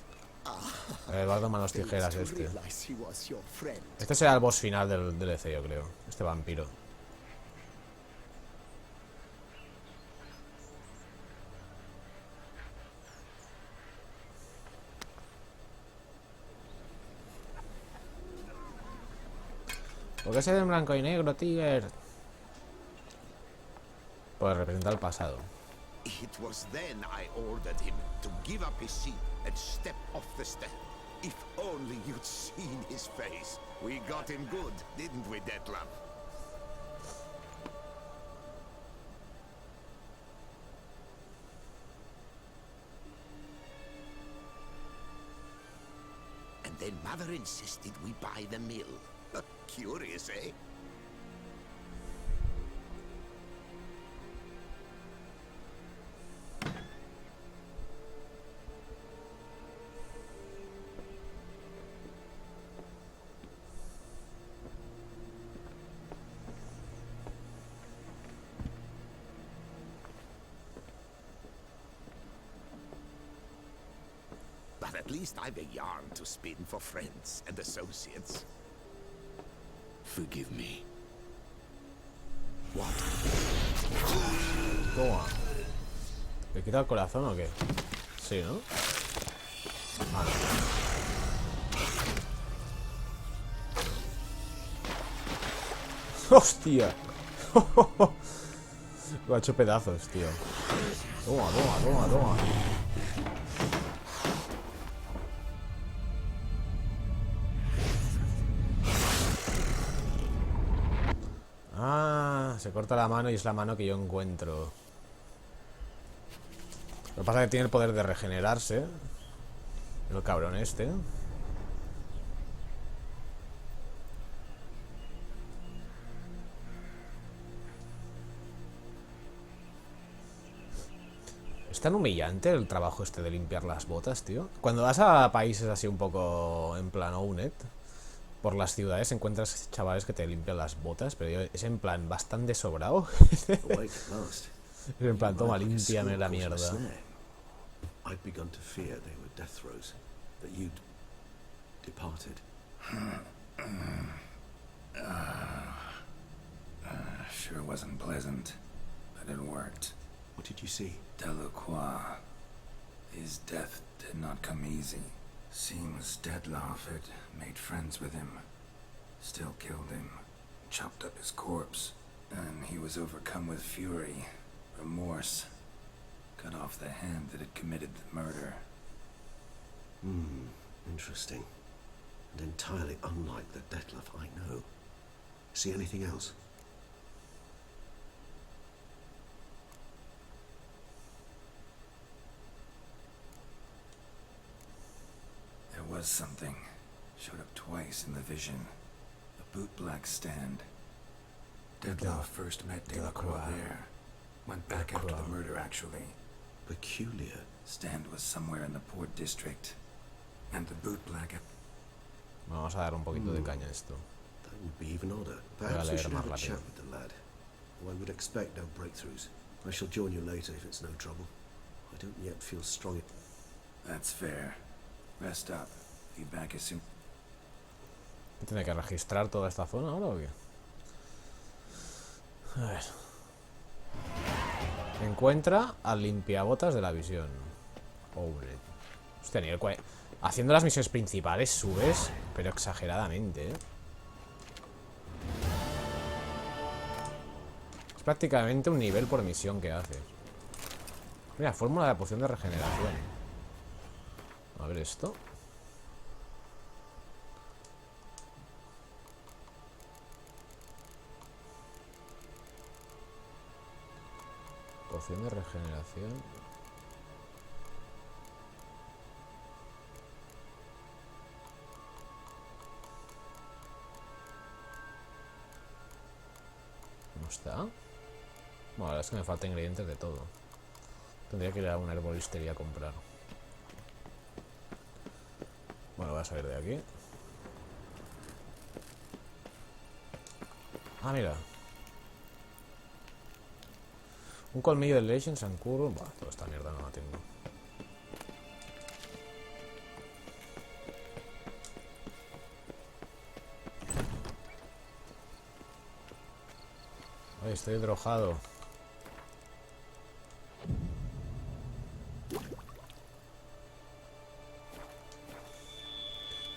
Eduardo Manos Tijeras este. Realize he was your friend. Este será el boss final del DLC, yo creo. Este vampiro. ¿Por qué se ve en blanco y negro, Tiger? Pues representa el pasado. It was then I ordered him to give up his seat and step off the step. If only you'd seen his face. We got him good, didn't we, Detlef? And then Mother insisted we buy the mill. Curious, eh? But at least I've a yarn to spin for friends and associates. Forgive me. What? Toma. ¿Le quita el corazón o qué? Sí, ¿no? Vale. ¡Hostia! Lo ha hecho pedazos, tío. Toma, toma, toma, toma. Ah, se corta la mano y es la mano que yo encuentro. Lo que pasa es que tiene el poder de regenerarse. El cabrón este. Es tan humillante el trabajo este de limpiar las botas, tío. Cuando vas a países así un poco en plan Owned, por las ciudades encuentras chavales que te limpian las botas, pero es en plan bastante sobrado. Es en plan, toma, límpiame la mierda. I'd begun to fear they were death throes, that you'd departed. Sure wasn't pleasant, but it worked. What did you see? Delacroix. His death did not come easy. Seems Detlef had made friends with him. Still killed him. Chopped up his corpse. And he was overcome with fury, remorse. Cut off the hand that had committed the murder. Interesting. And entirely unlike the Detlef I know. See anything else? There was something. Showed up twice in the vision. A bootblack stand. Detlef first met Delacroix there. Went back after the murder, actually. Peculiar. Stand was somewhere in the Port District. And the bootblack... Vamos a dar un poquito de caña a esto. That would be even odder. Voy a Perhaps we leer should más have a rápido. chat with the lad. One would expect no breakthroughs. I shall join you later if it's no trouble. I don't yet feel strong. That's fair. Rest up. Be back as soon... ¿Tiene que registrar toda esta zona ahora o qué? A ver. Encuentra al limpiabotas de la visión. Pobre. Hostia, nivel 40. Haciendo las misiones principales subes, pero exageradamente, ¿eh? Es prácticamente un nivel por misión que haces. Mira, fórmula de poción de regeneración. A ver esto. Poción de regeneración. ¿Cómo está? Bueno, la verdad es que me faltan ingredientes de todo. Tendría que ir a una herboristería a comprar. a salir de aquí. Ah, mira. Un colmillo de Legends and Curve. Buah, toda esta mierda no la tengo. Ay, estoy drogado.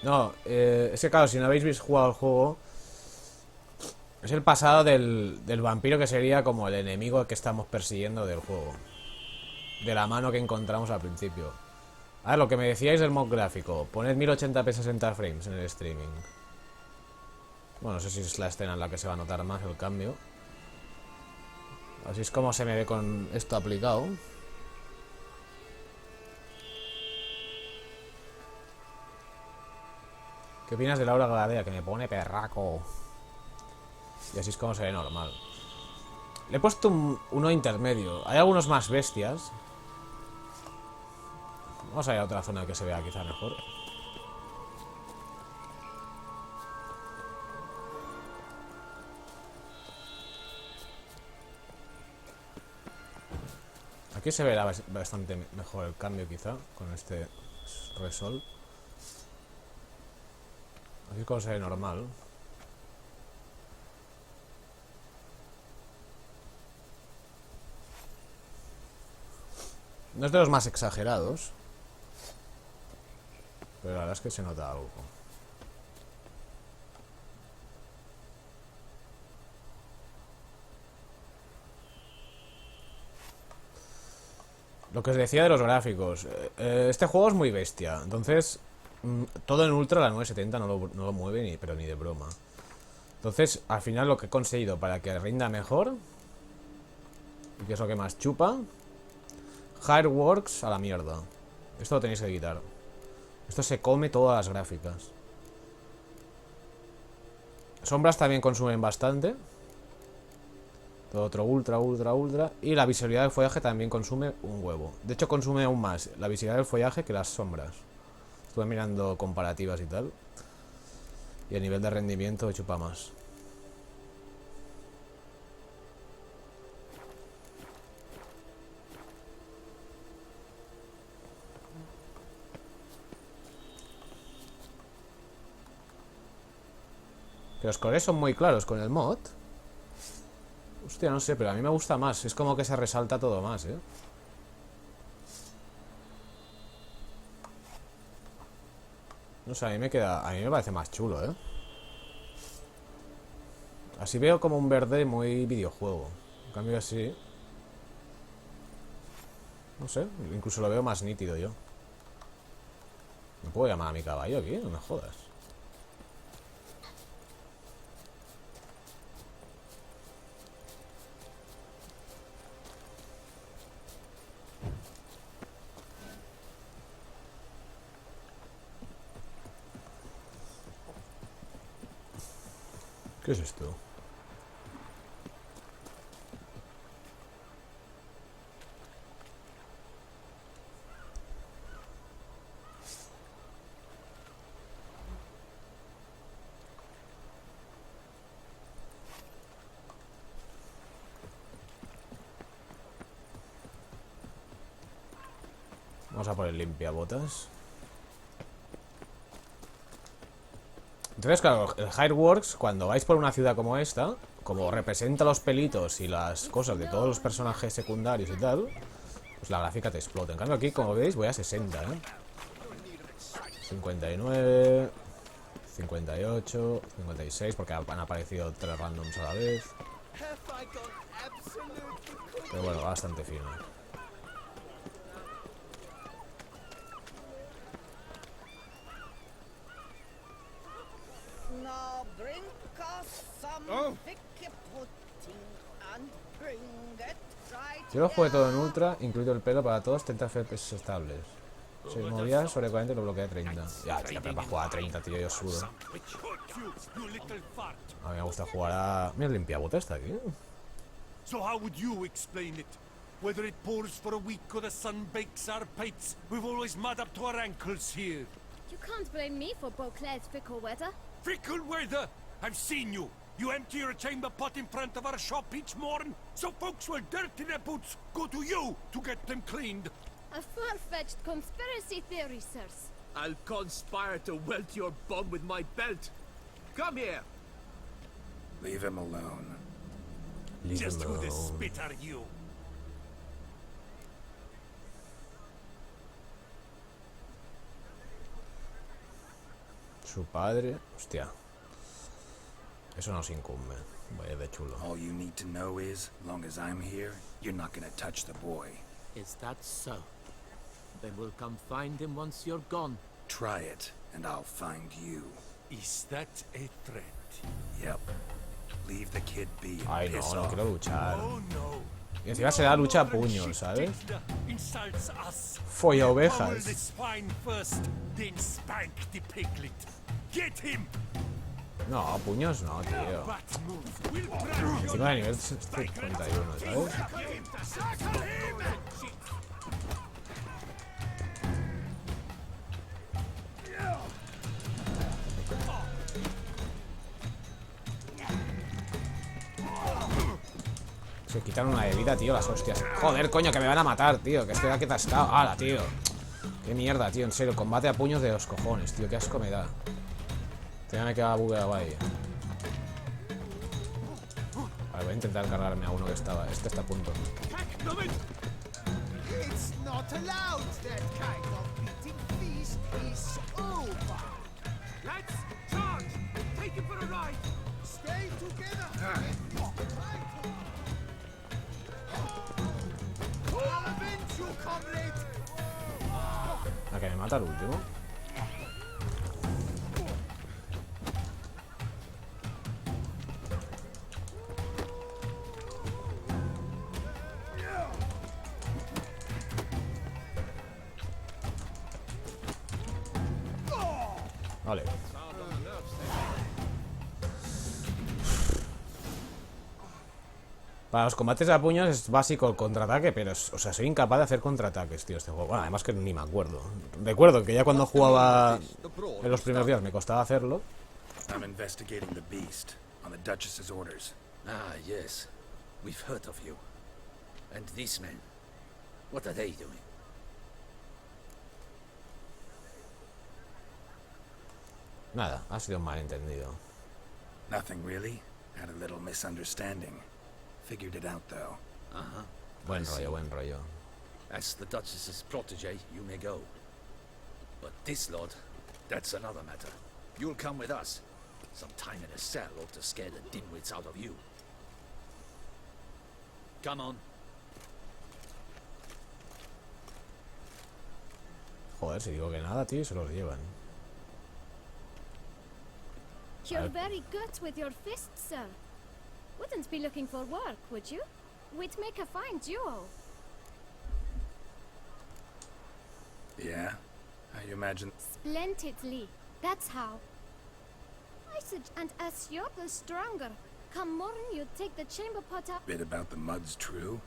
No, es que claro, si no habéis jugado el juego, es el pasado del vampiro que sería como el enemigo que estamos persiguiendo del juego. De la mano que encontramos al principio. A ver, lo que me decíais del mod gráfico. Poned 1080p 60 frames en el streaming. Bueno, no sé si es la escena en la que se va a notar más el cambio. Así es como se me ve con esto aplicado. ¿Qué opinas de Laura Galadea? Que me pone perraco. Y así es como se ve normal. Le he puesto uno intermedio. Hay algunos más bestias. Vamos a ir a otra zona que se vea quizá mejor. Aquí se verá bastante mejor el cambio quizá con este resol. Así es como se ve normal. No es de los más exagerados, pero la verdad es que se nota algo. Lo que os decía de los gráficos. Este juego es muy bestia. Entonces, todo en ultra, la 970 no lo mueve pero ni de broma. Entonces, al final lo que he conseguido para que rinda mejor, y que es lo que más chupa, Fireworks a la mierda. Esto lo tenéis que quitar. Esto se come todas las gráficas. Sombras también consumen bastante. Todo otro ultra. Y la visibilidad del follaje también consume un huevo. De hecho consume aún más la visibilidad del follaje que las sombras. Estuve mirando comparativas y tal. Y a nivel de rendimiento chupa más. Que los colores son muy claros con el mod. Hostia, no sé, pero a mí me gusta más. Es como que se resalta todo más, ¿eh? No sé, a mí me parece más chulo, ¿eh? Así veo como un verde muy videojuego. En cambio así... No sé, incluso lo veo más nítido yo. ¿Me puedo llamar a mi caballo aquí? No me jodas. ¿Qué es esto? Vamos a poner limpiabotas. Entonces, claro, el Hireworks, cuando vais por una ciudad como esta, como representa los pelitos y las cosas de todos los personajes secundarios y tal, pues la gráfica te explota. En cambio aquí, como veis, voy a 60, ¿eh? 59, 58, 56, porque han aparecido 3 randoms a la vez. Pero bueno, bastante fino. Now bring us some Vicky pudding and bring it right Yo lo jugué todo en ultra, incluido el pelo para todos, 30 FPS estables. Si movía sobre 40 lo bloquea a 30. Ya, tío, pero para jugar a 30, tío, yo sudo. A mí me gusta jugar a... Mira, el limpiabota está aquí. So how would you explain it? Whether it pours for a week or the sun bakes our pipes, we've always mud up to our ankles here. You can't blame me for Beauclair's fickle weather. Fickle weather! I've seen you! You empty your chamber pot in front of our shop each morn, so folks will dirty their boots go to you to get them cleaned. A far-fetched conspiracy theory, sirs. I'll conspire to welt your bum with my belt. Come here. Leave him alone. Leave Just him who the alone. spit are you? Su padre. Hostia. Eso nos incumbe. Vaya de chulo. All you need to know is, long as I'm here, you're not gonna touch the boy. Is that so? Then we'll come find him once you're gone. Try it, and I'll find you. Is that a threat? Yep. Leave the kid be and Ay, piss no, no off. quiero luchar. Oh no. Y encima será lucha a puños, ¿sabes? Insults us. Folla Pummel the ovejas. swine first, then spank the piglet. Get him! No, a puños no, tío. Bat move. We'll grab your Encima de nivel 51, ¿sabes? Se quitaron una de vida, tío, las hostias. Joder, coño, que me van a matar, tío. Que estoy aquí atascado. ¡Hala, tío! Qué mierda, tío, en serio. Combate a puños de los cojones, tío. Qué asco me da. Ya me quedaba bugueado ahí. Vale, voy a intentar cargarme a uno que estaba. Este está a punto. It's not allowed. That kind of beating feast is over. Let's charge! Take him for a ride! Stay together. I'll avenge you, comrade. ¿A que me mata el último? Vale. Para los combates a puños es básico el contraataque, pero, o sea, soy incapaz de hacer contraataques, tío, este juego. Bueno, además que ni me acuerdo. Recuerdo que ya cuando jugaba en los primeros días me costaba hacerlo. I'm investigating the beast on the Duchess's orders. Ah, yes. We've heard of you. And these men, what are they doing? Nada, ha sido un malentendido. Nothing really. Had a little misunderstanding. Figured it out though. Uh-huh. Buen rollo, buen rollo. As the Duchess's protege, you may go. But this lord, that's another matter. You'll come with us. Some time in a cell ought to scare the dimwits out of you. Come on. Joder, si digo que nada, tío, se los llevan. You're very good with your fists, sir. Wouldn't be looking for work, would you? We'd make a fine duo. Yeah? How you imagine? Splendidly. That's how. And as you're the stronger, come morn you take the chamber pot up. Bit about the mud's true.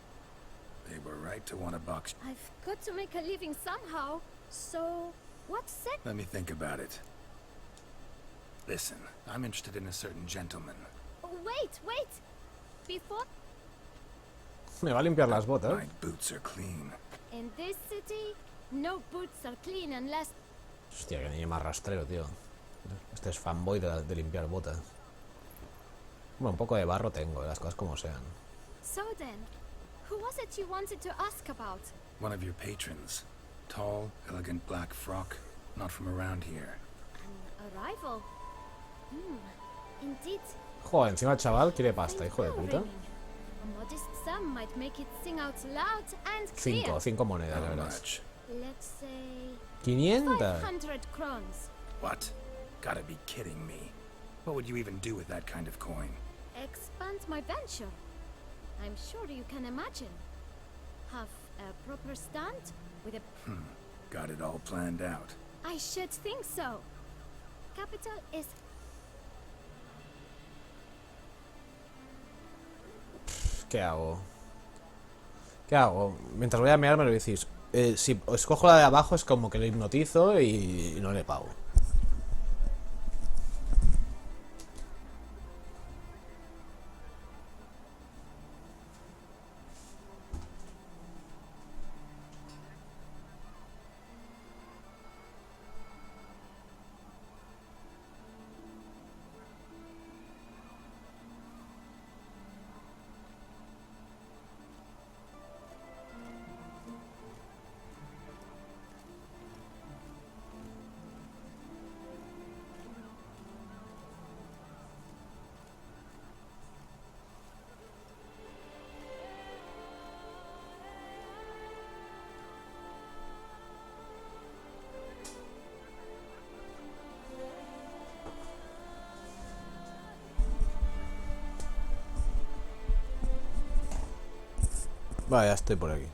They were right to want a box. I've got to make a living somehow. So, what's that? Let me think about it. Listen, I'm interested in a certain gentleman. Oh, wait. Before Me va a limpiar las botas. My boots are clean. in this city, no boots are clean unless. Hostia, que niño más rastrero, tío. Este es fanboy de limpiar botas. Bueno, un poco de barro tengo, las cosas como sean. So then, who was it you wanted to ask about? One of your patrons. Tall, elegant black frock. Not from around here. An arrival. Indeed. Joder, encima el chaval quiere pasta, hijo de Bell puta. ringing. A modest sum might make it sing out loud and clear. Cinco monedas, la How verdad. much? Let's say 500. 500 crowns. What? Gotta be kidding me. What would you even do with that kind of coin? Expand my venture. I'm sure you can imagine. Have a proper stand with a... Got it all planned out. I should think so. Capital is... ¿Qué hago? ¿Qué hago? Mientras voy a mear me lo decís. si escojo la de abajo es como que le hipnotizo y no le pago. Vale, ya estoy por aquí.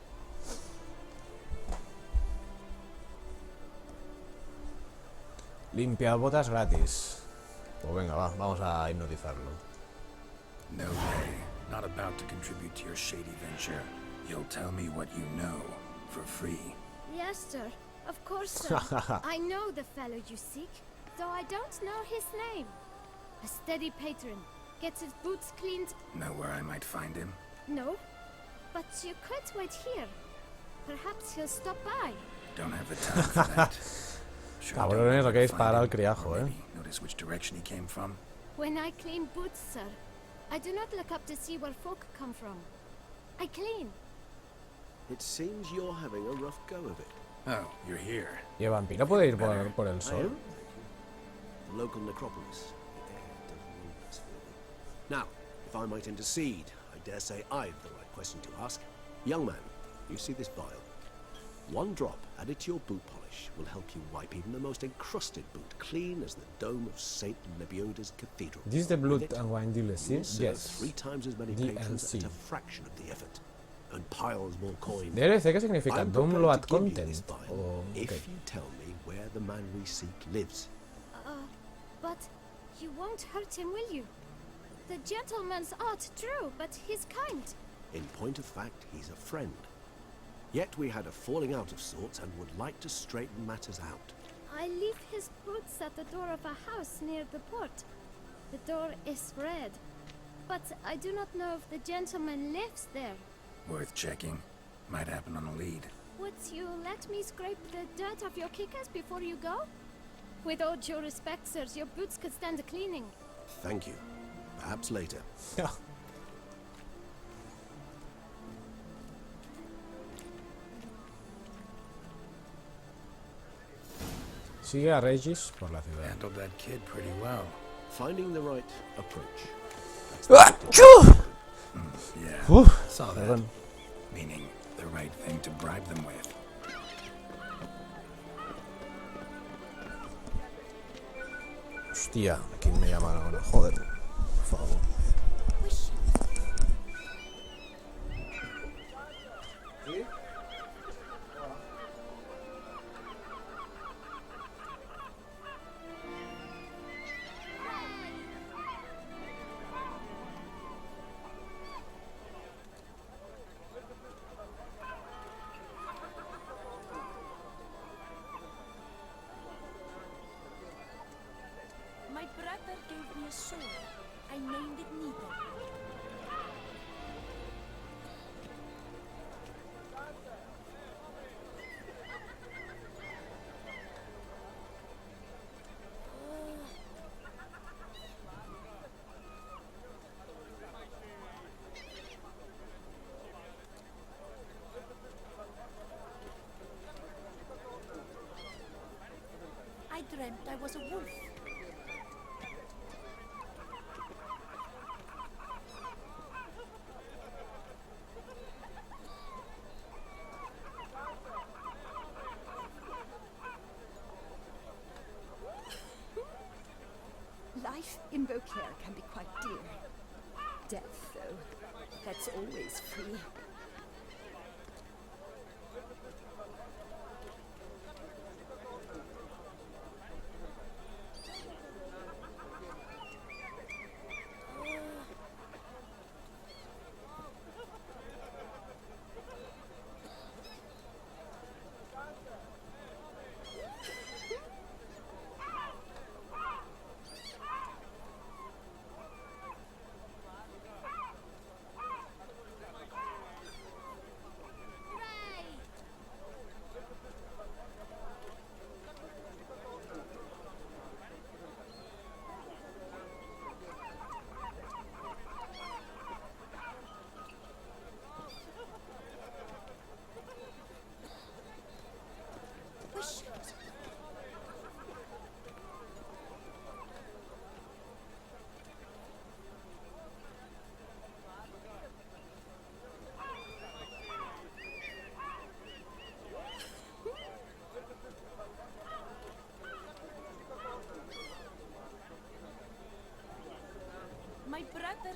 Limpia botas gratis. Pues venga, vamos a hipnotizarlo. No way. Not about to contribute to your shady venture. You'll tell me what you know, for free. Yes, sir. Of course, sir. I know the fellow you seek, though I don't know his name. A steady patron. Gets his boots cleaned. Know where I might find him? No. But you could wait here. Perhaps he'll stop by. Don't have the time for that. Sure Cabrones, lo que find disparar al him, criajo, or maybe notice which direction he came from. When I clean boots, sir, I do not look up to see where folk come from. I clean. It seems you're having a rough go of it. Oh, you're here. ¿Y el vampiro puede ir por el I sol? am. The local necropolis. The air does wonders for me. Now, if I might intercede, I dare say I've the right question to ask. Young man, you see this vial? One drop added to your boot polish will help you wipe even the most encrusted boot clean as the dome of St. Lebioda's cathedral. This is the With blood it, and wine DLC? you'll serve Yes. 3 times as many patrons DLC. at a fraction of the effort. And piles more coin. DLC, ¿qué significa? I'm Download prepared to give you content. this vial O, if ok. you tell me where the man we seek lives. But you won't hurt him, will you? The gentleman's art, true, but he's kind. In point of fact, he's a friend. Yet we had a falling out of sorts and would like to straighten matters out. I leave his boots at the door of a house near the port. The door is red, but I do not know if the gentleman lives there. Worth checking. Might happen on a lead. Would you let me scrape the dirt off your kickers before you go? With all due respect, sirs, your boots could stand a cleaning. Thank you. Perhaps later. Sigue a Regis por la ciudad. Handled that kid pretty well. Finding the right approach. That's Yeah. Saw that. Perdón. Meaning the right thing to bribe them with. Hostia, ¿quién me llama ahora? Joder, por favor. My brother gave me a sword. I named it Needle. I dreamt I was a wolf. Life in Beauclair can be quite dear. Death, though, that's always free.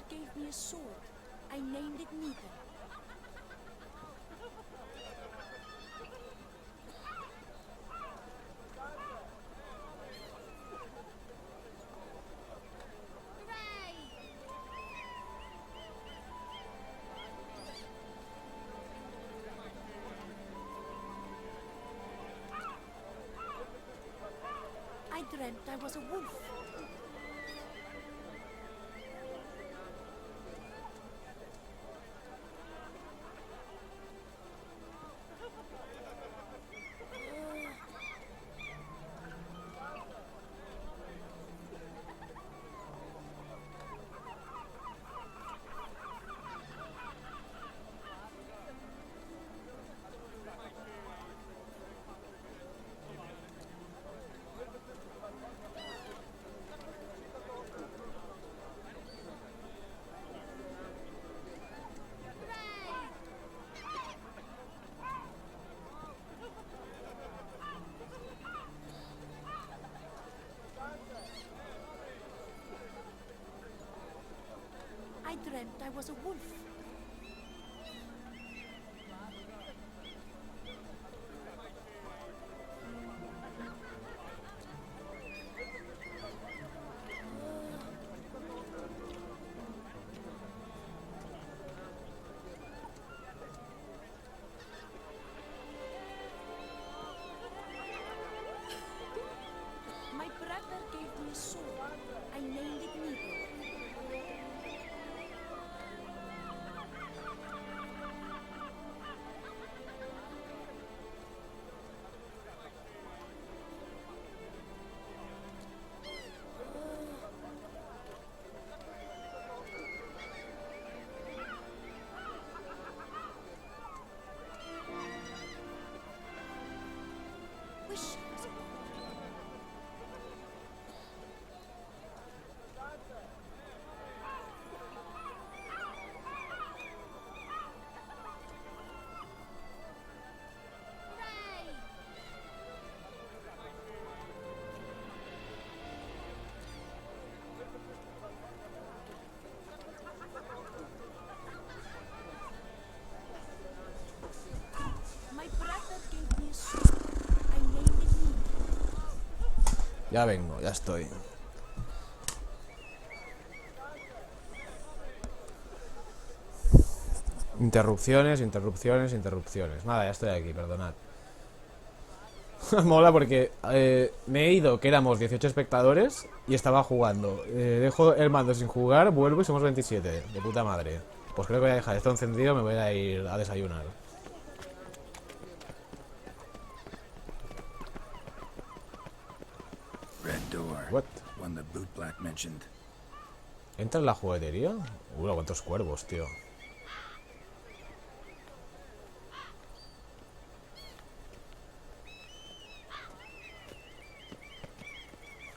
gave me a sword. I named it Neither. I dreamt I was a wolf. I dreamt I was a wolf. My brother gave me a sword. I named it Neither. Wish I was a boy. My brother gave me a sword. I named it Neither. Ya vengo, ya estoy. Interrupciones, interrupciones, interrupciones. Nada, ya estoy aquí, perdonad. Mola porque me he ido, que éramos 18 espectadores y estaba jugando. Dejo el mando sin jugar, vuelvo y somos 27. De puta madre. Pues creo que voy a dejar esto encendido, me voy a ir a desayunar. Red door. What? One the boot black mentioned. ¿Entra en la juguetería? Cuántos cuervos, tío.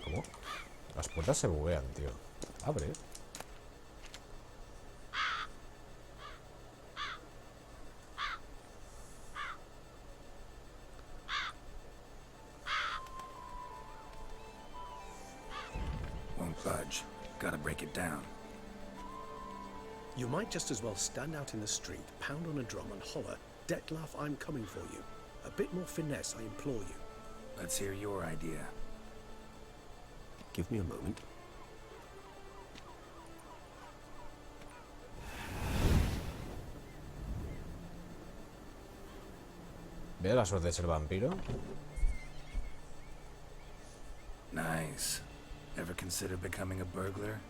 ¿Cómo? Las puertas se buguean, tío. Abre. Won't budge. Gotta break it down. You might just as well stand out in the street, pound on a drum and holler, Detlef, I'm coming for you. A bit more finesse, I implore you. Let's hear your idea. Give me a moment. ¿Ve la suerte de ser vampiro? Nice. Ever considered becoming a burglar?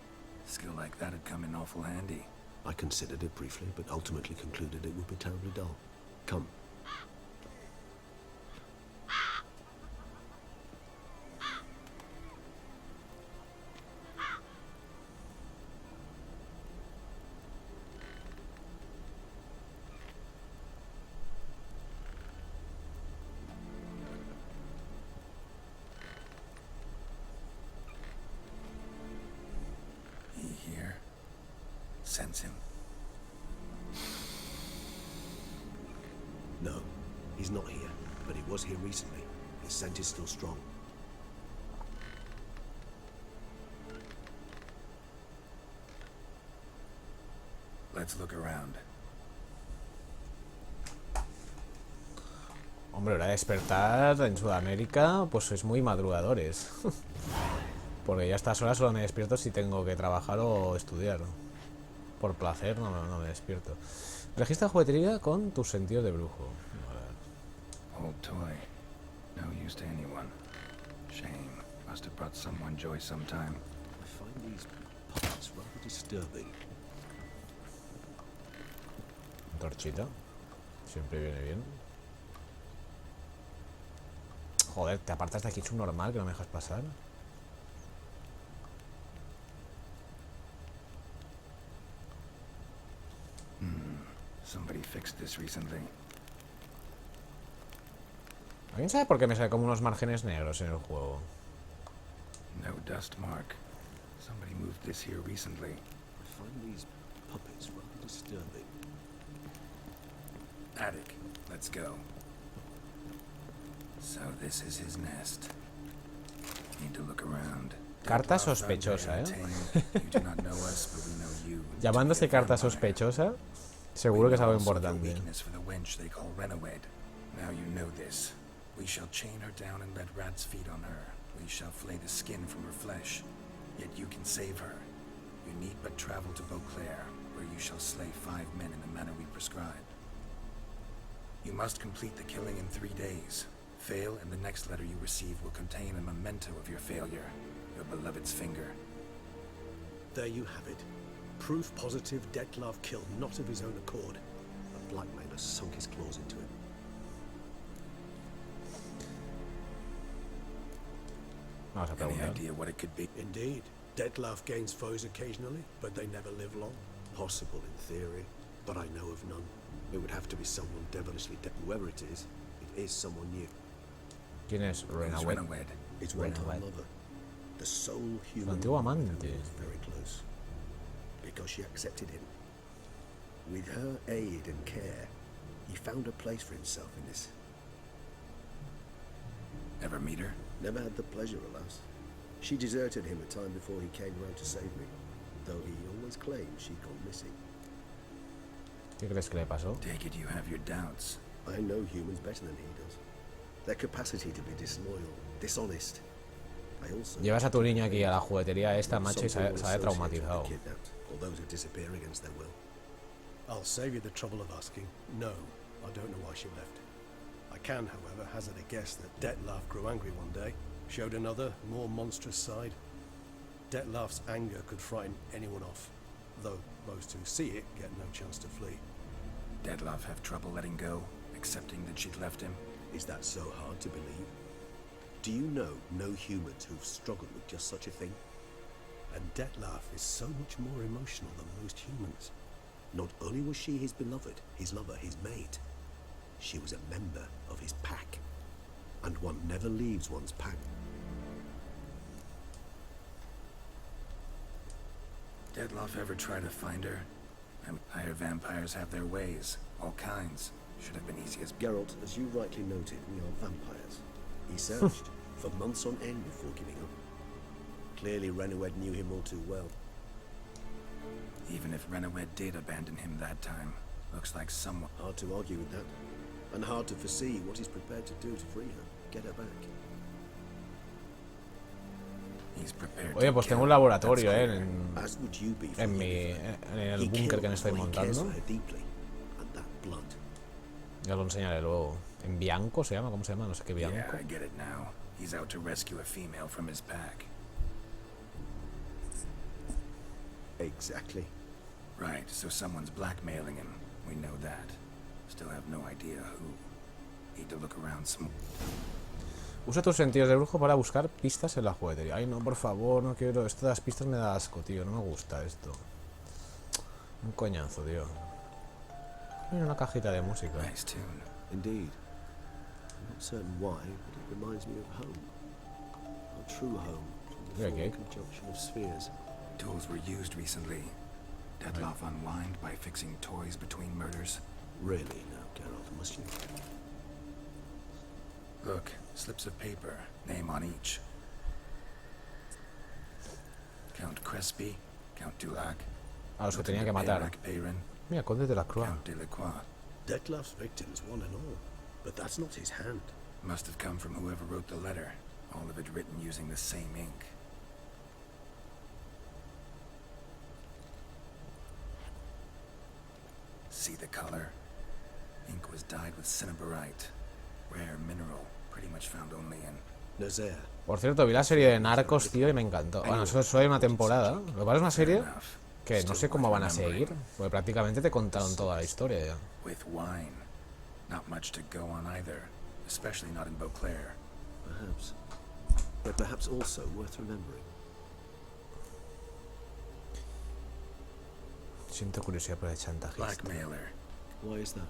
Skill like that'd come in awful handy. I considered it briefly, but ultimately concluded it would be terribly dull. Come. He here? Sense him. No, he's not here, but he was here recently. His scent is still strong. Let's look around. Hombre, hora de despertar en Sudamérica, pues sois muy madrugadores. Porque ya a estas horas solo me despierto si tengo que trabajar o estudiar. Por placer no me despierto. Registra juguetería con tus sentidos de brujo. Old toy. No use to anyone. Shame. Must have brought someone joy sometime. I find these puppets rather disturbing. Torchita. Siempre viene bien. Joder, te apartas de aquí, es un normal que no me dejas pasar. Somebody fixed this recently. ¿Alguien sabe por qué me sale como unos márgenes negros en el juego? No dust mark. Somebody moved this here recently. I find these puppets rather disturbing. Attic. Let's go. So this is his nest. Need to look around. Carta sospechosa, Llamándose carta sospechosa, seguro que es algo importante. Now you know this. We shall chain her down and let rats feed on her. We shall flay the skin from her flesh. Yet you can save her. You need but travel to Beauclair, where you shall slay 5 men in the manner we prescribed. You must complete the killing in 3 days. Fail, and the next letter you receive will contain a memento of your failure. Your beloved's finger. There you have it. Proof positive Detlef killed not of his own accord. A blackmailer sunk his claws into him. Any idea what it could be? Indeed. Detlef gains foes occasionally, but they never live long. Possible in theory, but I know of none. It would have to be someone devilishly whoever it is someone new. ¿Quién es? Renawed. It's one time lover. The sole human Antiguo amante. very close. Because she accepted him. With her aid and care, he found a place for himself in this. Ever meet her? Never had the pleasure, alas. She deserted him a time before he came round to save me, though he always claimed she'd gone missing. ¿Qué crees que le pasó? Take it you have your doubts. I know humans better than he does. Their capacity to be disloyal, dishonest. I also Llevas a tu niño aquí a la juguetería esta, macho, y sale traumatizado. Or those who disappear against their will. I'll save you the trouble of asking. No, I don't know why she left. I can, however, hazard a guess that Detlef grew angry one day, showed another, more monstrous side. Detlef's anger could frighten anyone off, though most who see it get no chance to flee. Detlef have trouble letting go, accepting that she'd left him? Is that so hard to believe? Do you know no humans who've struggled with just such a thing? And Detlef is so much more emotional than most humans. Not only was she his beloved, his lover, his mate, she was a member of his pack. And one never leaves one's pack. Detlef ever try to find her? Higher vampires have their ways, all kinds. Should have been easy as... Geralt, as you rightly noted, we are vampires. He searched for months on end before giving up. Clearly Renawed knew him all too well. Even if Renawed did abandon him that time, looks like someone... Hard to argue with that. And hard to foresee what he's prepared to do to free her, get her back. He's prepared. Oye, pues tengo un laboratorio, As would you be en el búnker que me estoy montando. Ya lo enseñaré luego. ¿En Bianco se llama? ¿Cómo se llama? No sé qué Bianco. Yeah, I get it now. He's out to rescue a female from his pack. Exactly. Right, so someone's blackmailing him. We know that. Still have no idea who. Need to look around some. Usa tus sentidos de brujo para buscar pistas en la juguetería. Ay, no, por favor, no quiero. Esto de las pistas me da asco, tío. No me gusta esto. Un coñazo, tío. Mira, una cajita de música. Nice tune. Indeed. I'm not certain why, but it reminds me of home. A true home. From the full conjunction of spheres. Tools were used recently. Detlef unwind by fixing toys between murders. Really now, Geralt, must you? Look, slips of paper, name on each. Count Crespi, Count Dulac. A los que tenía que matar. Mira, Conde de la Croix. Count Delacroix. Detlef's victims, one and all. But that's not his hand. Must have come from whoever wrote the letter. All of it written using the same ink. See the color? Ink was dyed with cinnabarite. Rare mineral, pretty much found only in... Nazaire. Por cierto, vi la serie de Narcos, tío, y me encantó. Bueno, solo hay una temporada. Lo que pasa es una serie que no sé cómo van a seguir, porque prácticamente te contaron toda la historia ya. With wine. Not much to go on either, especially not in Beauclair. Perhaps. But perhaps also worth remembering. Siento curiosidad por el chantajista. Blackmailer. Why is that?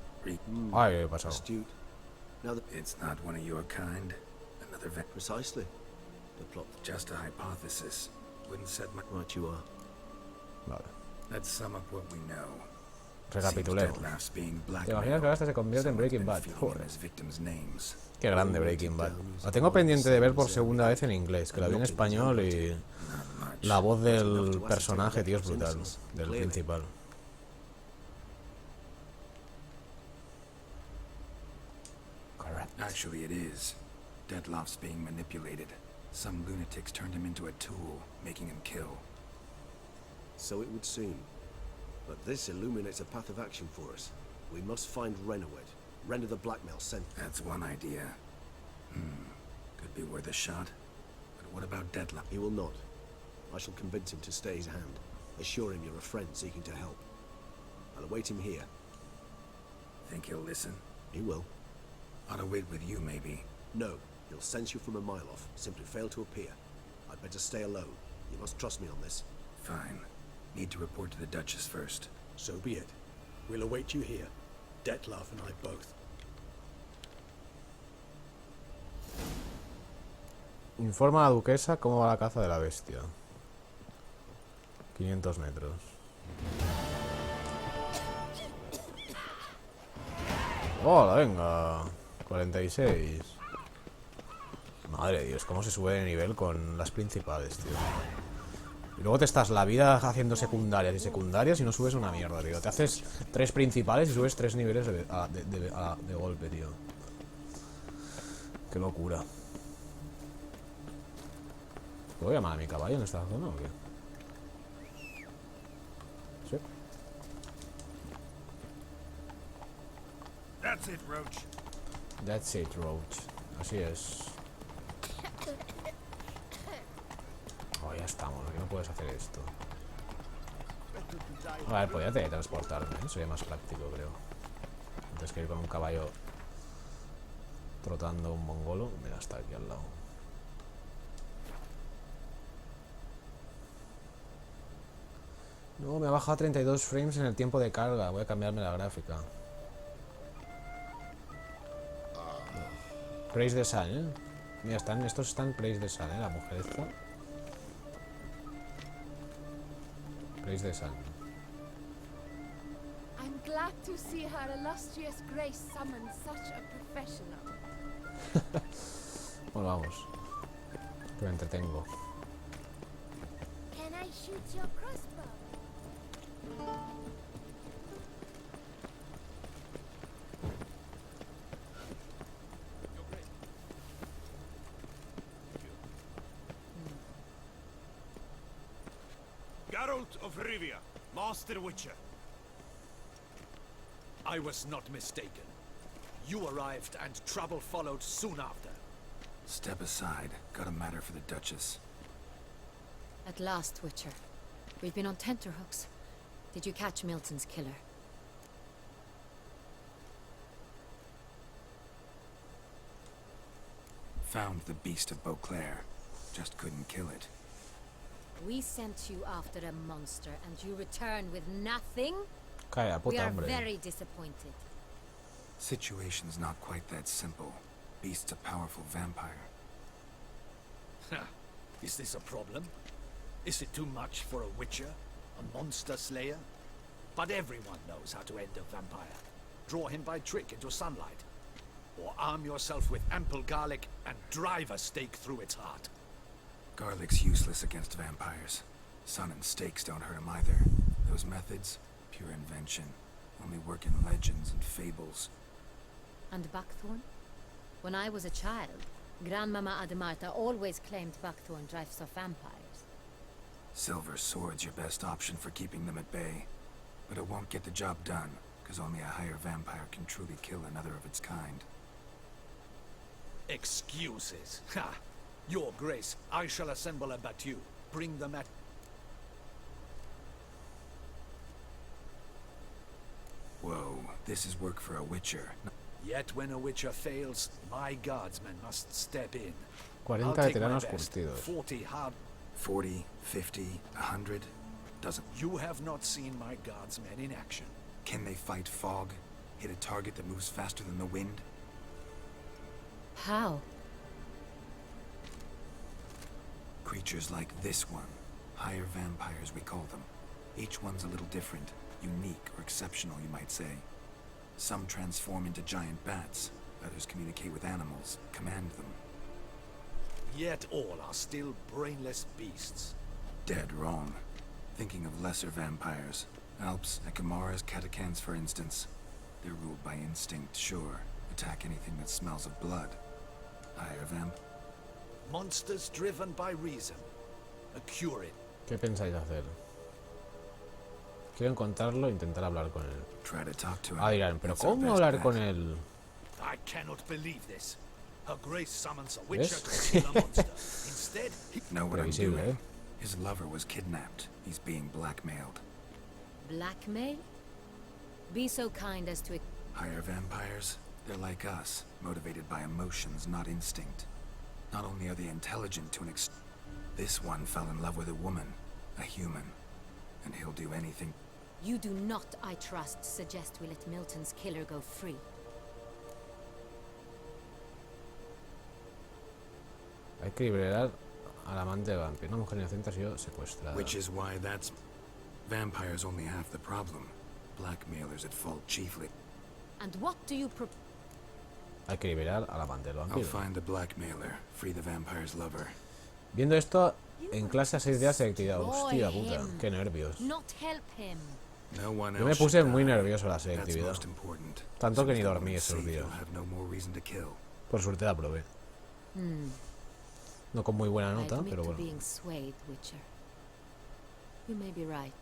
Ay, he pasado. Astute. Now It's not one of your kind. Another precisely. The plot. Just a hypothesis. Wouldn't set my... Right you are. Vale. Let's sum up what we know. Recapitulemos. ¿Te imaginas que ahora este se convierte en Breaking Bad? Joder. Qué grande Breaking Bad. La tengo pendiente de ver por segunda vez en inglés, que la vi en español y... La voz del personaje, tío, es brutal. Del principal. Actually, it is. Detlef's being manipulated. Some lunatics turned him into a tool, making him kill. So it would seem. But this illuminates a path of action for us. We must find Renowed. Render the blackmail sent. That's one idea. Could be worth a shot. But what about Detlef? He will not. I shall convince him to stay his hand. Assure him you're a friend seeking to help. I'll await him here. Think he'll listen? He will. Ought to wait with you, maybe. No. He'll sense you from a mile off. Simply fail to appear. I'd better stay alone. You must trust me on this. Fine. Need to report to the Duchess first. So be it. We'll await you here. Detlef and I both. Informa a la duquesa cómo va la caza de la bestia. 500 metros. ¡Hola, venga! 46. Madre de Dios, cómo se sube de nivel con las principales, tío. Y luego te estás la vida haciendo secundarias y secundarias y no subes una mierda, tío. Te haces 3 principales y subes 3 niveles de golpe, tío. Qué locura. ¿Puedo llamar a mi caballo en esta zona o qué? Sí. That's it, Roach. That's it, Roach. Así es. Oh, ya estamos, aquí no puedes hacer esto. A ver, podría teletransportarme, ¿eh? Sería más práctico, creo. Antes que ir con un caballo trotando un mongolo. Mira, está aquí al lado. No, me ha bajado a 32 frames en el tiempo de carga. Voy a cambiarme la gráfica. Praise the Sun, ¿eh? Mira, estos están Praise the Sun, ¿eh? La mujer esta. Praise the Sun. I'm glad to see her illustrious grace summon such a professional. Bueno, vamos. Que me entretengo. Can I shoot your crossbow? Geralt of Rivia, Master Witcher. I was not mistaken. You arrived and trouble followed soon after. Step aside. Got a matter for the Duchess. At last, Witcher. We've been on tenterhooks. Did you catch Milton's killer? Found the beast of Beauclair. Just couldn't kill it. We sent you after a monster, and you return with nothing? Calla, We puta, are hombre. very disappointed. Situation's not quite that simple. Beast's a powerful vampire. Is this a problem? Is it too much for a witcher? A monster slayer? But everyone knows how to end a vampire. Draw him by trick into sunlight. Or arm yourself with ample garlic and drive a stake through its heart. Garlic's useless against vampires. Sun and stakes don't hurt him either. Those methods, pure invention. only work in legends and fables. And Buckthorn? When I was a child, Grandmama Ademarta always claimed Buckthorn drives off vampires. Silver sword's your best option for keeping them at bay. But it won't get the job done, because only a higher vampire can truly kill another of its kind. Excuses. Ha! Your Grace, I shall assemble a battue. Bring them at... Whoa, this is work for a witcher. Yet when a witcher fails, my guardsmen must step in. 40 I'll take my veteranos best. curtidos. 40 hard... 40, 50, 100? Doesn't... You have not seen my guardsmen in action. Can they fight fog? Hit a target that moves faster than the wind? How? Creatures like this one. Higher vampires, we call them. Each one's a little different. Unique or exceptional, you might say. Some transform into giant bats. Others communicate with animals, command them. Yet all are still brainless beasts. Dead wrong. Thinking of lesser vampires. Alps, Ekamaras, Catacans, for instance. They're ruled by instinct, sure. Attack anything that smells of blood. Higher vamp... Monsters driven by reason. A curate. ¿Qué pensáis hacer? Quiero encontrarlo e intentar hablar con él. Try to talk to him. Ah, dirán, pero That's our ¿cómo best hablar bet. con él? I cannot believe this. Her Grace summons a witcher ¿Ves? to kill a monster. Instead, he... Know what I'm Previsible, doing. eh? His lover was kidnapped. He's being blackmailed. Blackmail? Be so kind as to... Higher vampires? They're like us, motivated by emotions, not instinct. Not only are they intelligent to an extent, this one fell in love with a woman, a human, and he'll do anything. You do not, I trust, suggest we let Milton's killer go free. Hay que liberar al amante de vampiro. Una mujer inocente ha sido secuestrada. Which is why that's... Vampires only half the problem. Blackmailers at fault chiefly. And what do you Hay que liberar al amante del I'll vampiro. find the blackmailer, free the vampire's lover. Viendo esto, en clase a 6 días de actividad. Hostia puta, him. qué nervios. Not help him. No one Yo me else puse should muy die. nervioso a la That's selectividad. most important. Tanto que Since ni the dormí woman's esos safe, días. you'll have no more reason to kill. Por suerte la probé. No con muy buena I nota, admit pero to bueno. being swayed, Witcher. You may be right.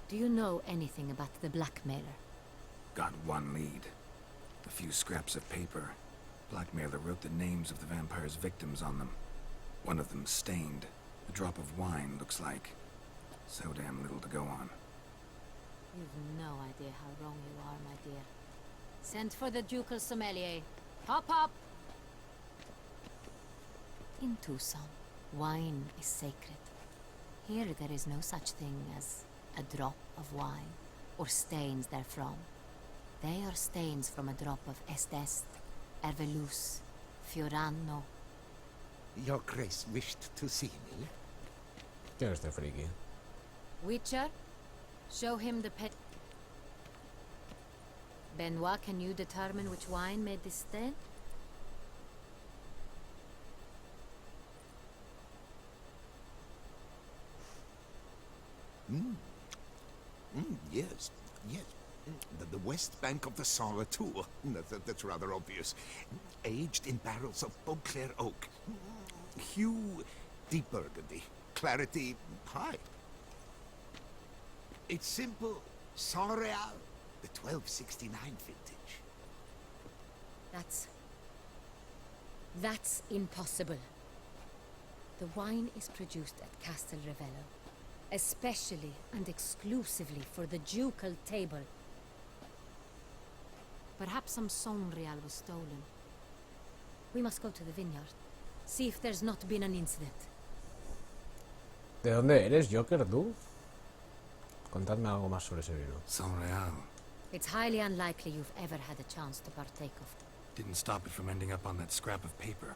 Do you know anything about the blackmailer? Got one lead. A few scraps of paper. Blackmailer wrote the names of the vampire's victims on them. One of them stained. A drop of wine, looks like. So damn little to go on. You've no idea how wrong you are, my dear. Send for the ducal sommelier. Hop, hop! In Tucson, wine is sacred. Here there is no such thing as a drop of wine, or stains therefrom. They are stains from a drop of Estest, Ervelus, Fiorano. Your Grace wished to see me? ¿Quién es este friki? Witcher, show him the pet... Benoit, can you determine which wine made this stain? Yes, yes. The west bank of the Sala too. That's rather obvious. Aged in barrels of Beauclair oak. Hue, deep burgundy. Clarity, high. It's simple. Saint-Réal, the 1269 vintage. That's impossible. The wine is produced at Castel Ravello, especially and exclusively for the ducal table. Perhaps some Saint-Réal was stolen. We must go to the vineyard, see if there's not been an incident. ¿De dónde eres, Joker, tú? Contadme algo más sobre ese vino. Saint-Réal. It's highly unlikely you've ever had a chance to partake of it. Didn't stop it from ending up on that scrap of paper.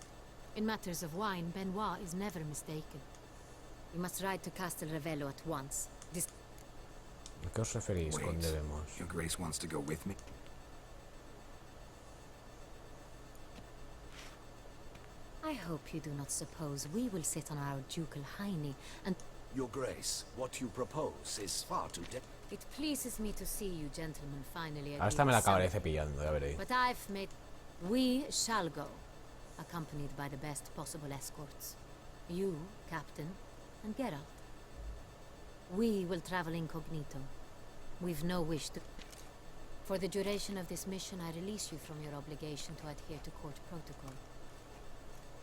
In matters of wine, Benoit is never mistaken. We must ride to Castel Ravello at once. ¿A qué os referís con Wait, debemos? your Grace wants to go with me? I hope you do not suppose we will sit on our ducal hiney and... Your Grace, what you propose is far too It pleases me to see you gentlemen finally A agree esta me la to acabaré something. cepillando, ya veréis. But I've made... We shall go, accompanied by the best possible escorts. You, Captain, and Geralt. We will travel incognito. We've no wish to... For the duration of this mission, I release you from your obligation to adhere to court protocol.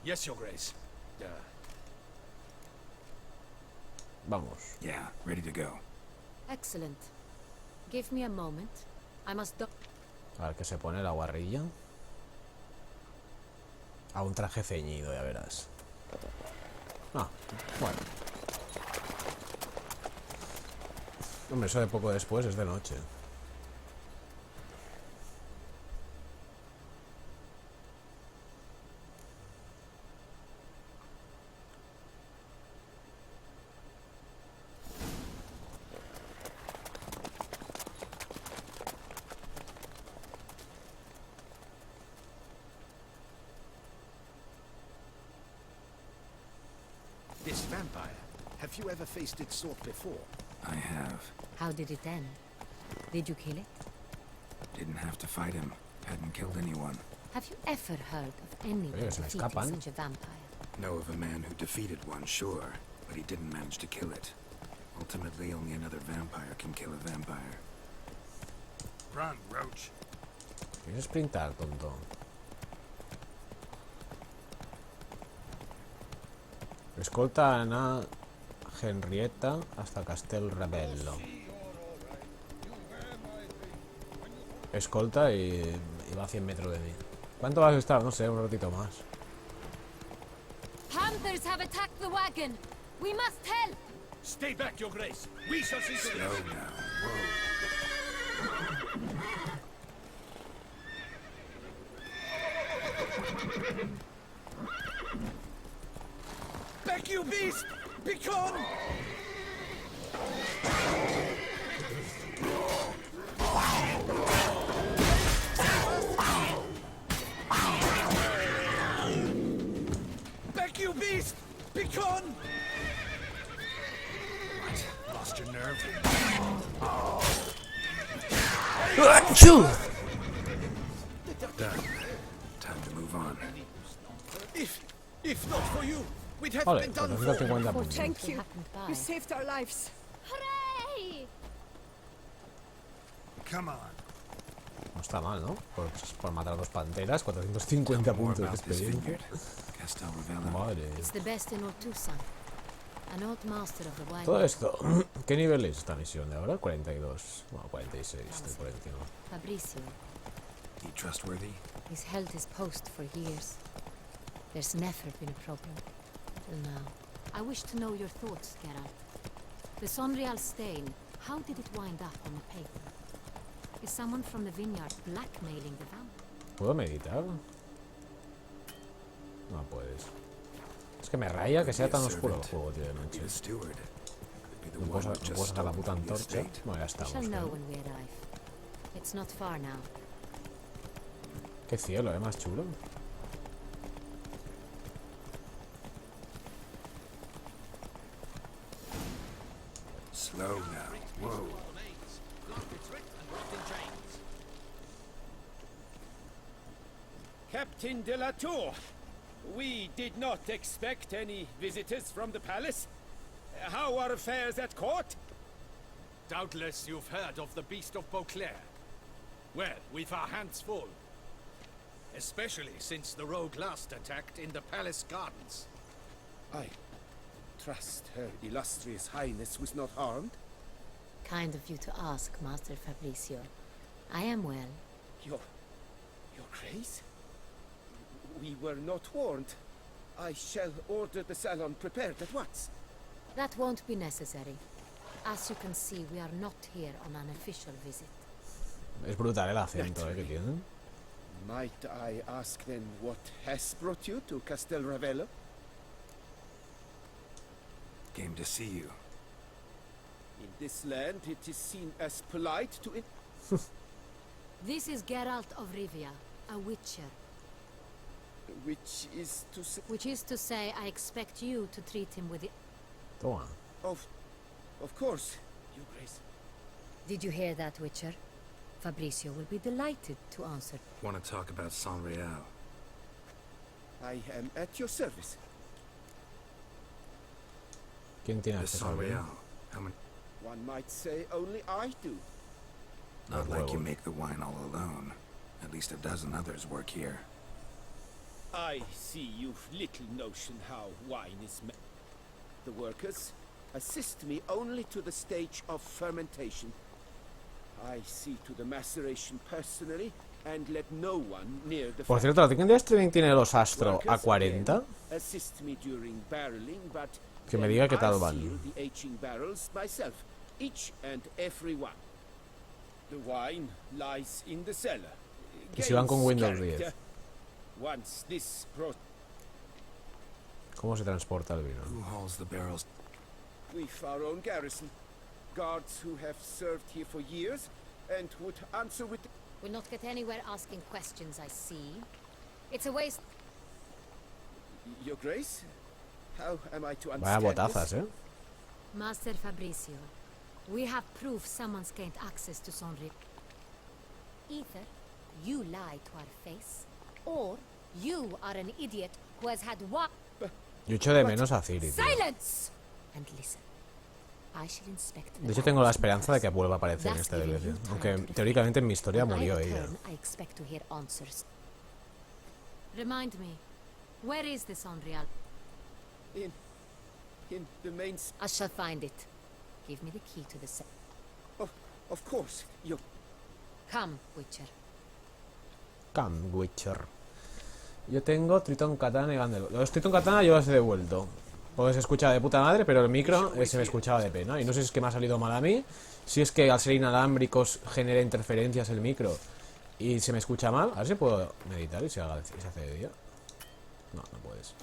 Yes, Your Grace. Vamos. Yeah, ready to go. Excellent. Give me a moment. I must do... A ver qué se pone la guarrilla. A un traje ceñido, ya verás. Ah, bueno. Hombre, eso de poco después es de noche. This vampire, have you ever faced its sort before? I have. How did it end? Did you kill it? Didn't have to fight him. Hadn't killed anyone. Have you ever heard of anyone Oye, se me defeating escapan. such a vampire? Know of a man who defeated one, sure, but he didn't manage to kill it. Ultimately, only another vampire can kill a vampire. Run, Roach. ¿Quieres sprintar, tonto? Escolta a Ana Henrietta hasta Castel Rebello. Escolta y va a 100 metros de mí. ¿Cuánto vas a estar? No sé, un ratito más. Panthers have attacked the wagon! We must help! Stay back, Your Grace. We shall see to Slow this. now. Whoa. Back, you beast! Begone! Back, you beast! Begone! What? Lost your nerve? ¡Achú! Done. Time to move on. If not for you, we'd have Vale, been done 450 for. puntos. Thank you. Happened by. You saved our lives. Hooray! Come on. No está mal, ¿no? Por matar a dos panteras, 450 More puntos de about this experiencia. vineyard. Castel Rebello. Madre. It's the best in Ortusan. An old master of the wine. Todo esto. ¿Qué nivel es esta misión de ahora? 42. Bueno, 46, estoy por encima. Fabricio. He trustworthy? He's held his post for years. There's never been a problem. Till now. I wish to know your thoughts, Geralt. The Sonreal stain, how did it wind up on the paper? Is someone from the vineyard blackmailing the vamp? ¿Puedo meditar? No puedes. Es que me raya que sea tan oscuro el juego, tío, de noche. Be a steward. Be the No one puedo who just sacar la stole puta from the antorcha. estate. Bueno, ya We estamos. shall know ¿no? when we arrive. It's not far now. Qué cielo, más chulo. Slow now. Whoa. Captain de la Tour, we did not expect any visitors from the palace. How are affairs at court? Doubtless you've heard of the Beast of Beauclair. Well, we've our hands full. Especially since the rogue last attacked in the palace gardens. I trust Her Illustrious Highness was not harmed. Kind of you to ask, Master Fabricio. I am well. Your Grace? We were not warned. I shall order the salon prepared at once. That won't be necessary. As you can see, we are not here on an official visit. Es brutal el acento que tienen. Might I ask then what has brought you to Castel Rebello? Came to see you. In this land, it is seen as polite to... This is Geralt of Rivia, a witcher. Which is to say... Which is to say, I expect you to treat him with the... Toma. Of course, Your Grace. Did you hear that, Witcher? Fabrizio will be delighted to answer. Want to talk about San Real? I am at your service. ¿Quién tiene The acceso San al vino? Real. How many? One might say only I do. Not Well, like you well. make the wine all alone. At least a dozen others work here. I see you've little notion how wine is made. The workers assist me only to the stage of fermentation. I see to the maceration personally and let no one near the Por cierto, la tienda de streaming tiene los Astro a Workers 40. again assist me during barreling, but Que me then diga qué tal I van. seal the aging barrels myself, each and every one. The wine lies in the cellar. Y si van con Gains Windows character. 10. Once this ¿Cómo se transporta el vino? Who hauls the barrels? we've our own garrison, guards who have served here for years and would answer with. We'll not get anywhere asking questions, I see. It's a waste. Your Grace, how am I to Vaya understand botazas, this? Master Fabrizio, we have proof someone's gained access to Sonri. Either you lie to our face, or you are an idiot who has had what? Yo echo de menos a Ciri, tío. Silence! And listen. I shall inspect the De hecho, tengo la esperanza de que vuelva a aparecer en este DLC. Aunque teóricamente en mi historia When I murió ella. return, I expect to hear answers. Remind me, where is this Sonreal? In the main. I shall find it. Give me the key to the cell. Of course, you. Come, Witcher. Come, Witcher. Yo tengo Triton Katana y Gandel. Los Triton Katana yo los he devuelto. Porque se escucha de puta madre, pero el micro se me escuchaba de pena. Y no sé si es que me ha salido mal a mí, si es que al ser inalámbricos genera interferencias el micro y se me escucha mal. A ver si puedo meditar y se hace de día. No, no puedes.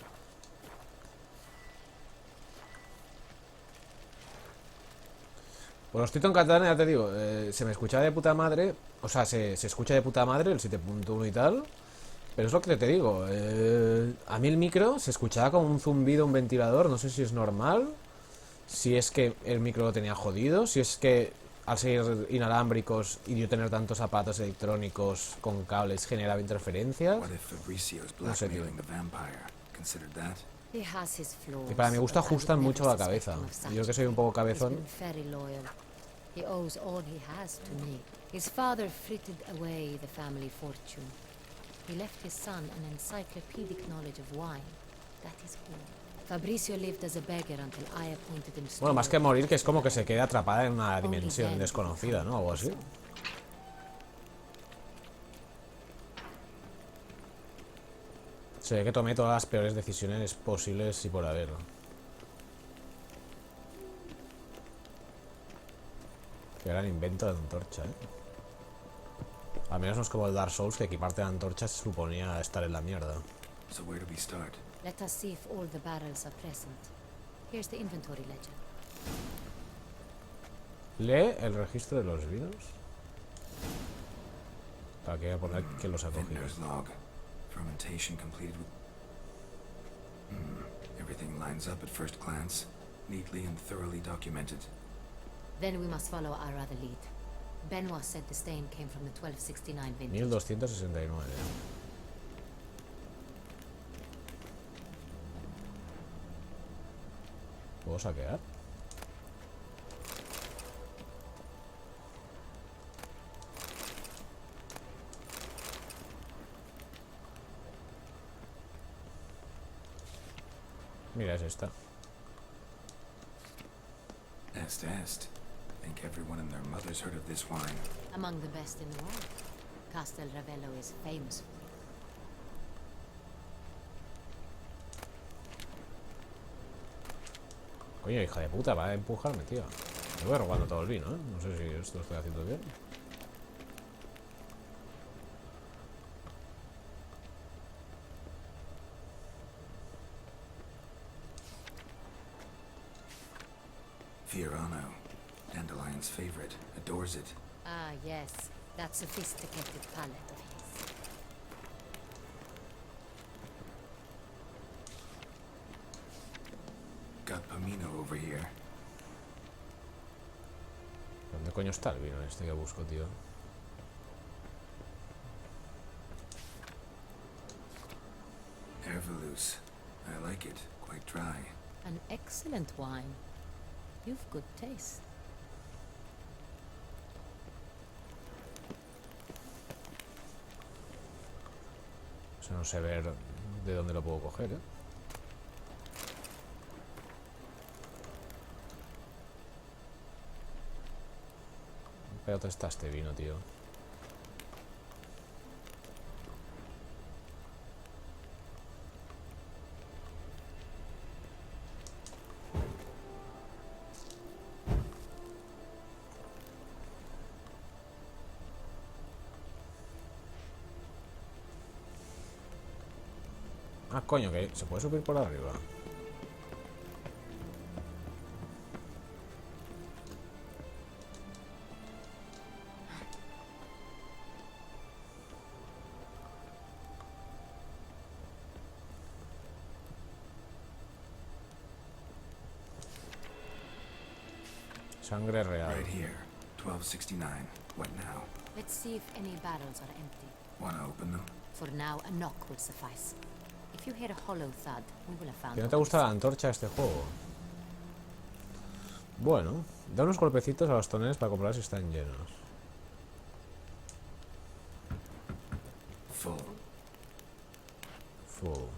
Pues los Triton Katana, ya te digo, se me escucha de puta madre. O sea, se escucha de puta madre el 7.1 y tal. Pero es lo que te digo. A mí el micro se escuchaba como un zumbido, un ventilador. No sé si es normal. Si es que el micro lo tenía jodido. Si es que al ser inalámbricos y yo tener tantos aparatos electrónicos con cables generaba interferencias. What if Fabrizio's No sé, tío. blackmailing the vampire? Considered that? He has his flaws, Y para mi gusto but I would ajustan never mucho la suspect cabeza. him of such. Yo que soy un poco He's cabezón. been very loyal. He owes all he has to me. His father frittered away the family fortune. He left his son an encyclopedic knowledge of wine. That is all. Fabrizio lived as a beggar until I appointed him. Bueno, más que morir, que es como que se queda atrapada en una dimensión desconocida, ¿no? Algo así. Se ve que tomé todas las peores decisiones posibles y por haber. Qué gran invento de antorcha, ¿eh? Al menos no es como el Dark Souls, que equiparte de antorchas suponía estar en la mierda. So where do we start? Let us see if all the barrels are present. Here's the inventory ledger. Lee el registro de los vinos. Para que voy a poner que los ha cogido. Vintner's log. Fermentation completed with... Everything lines up at first glance. Neatly and thoroughly documented. Then we must follow our other lead. Benoit said the stain came from the 1269 vintage. 1269. ¿Puedo saquear? Mira, es esta. Est. Think everyone and their mother's heard of this wine. Among the best in the world. Castel Ravello is famous for it. Coño, hija de puta, va a empujarme, tío. Me voy robando todo el vino, ¿eh? No sé si esto lo estoy haciendo bien. Fiorano. Dandelion's favorite. Adores it. Ah, yes. That sophisticated palate of his. Got Pomino over here. ¿Dónde coño está el vino este que busco, tío? Ervelous. I like it. Quite dry. An excellent wine. You've good taste. O sea, no sé ver de dónde lo puedo coger, ¿eh? ¿Pero dónde está este vino, tío? Ah, coño, que se puede subir por arriba. Sangre real. Right here. 1269. What now? Let's see if any barrels are empty. Wanna open them? For now, a knock will suffice. If you hear a hollow thud, we will have found. ¿Que no te gusta la antorcha de este juego? Bueno, da unos golpecitos a los toneles para comprobar si están llenos. Full. Full.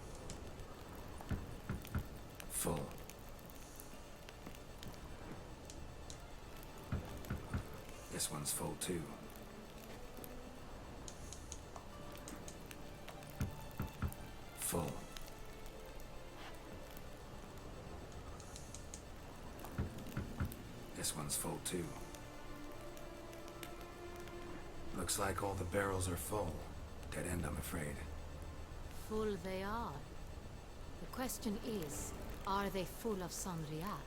Full. This one's full too. Full. This one's full too. Looks like all the barrels are full. Dead end, I'm afraid. Full they are. The question is, are they full of sangria?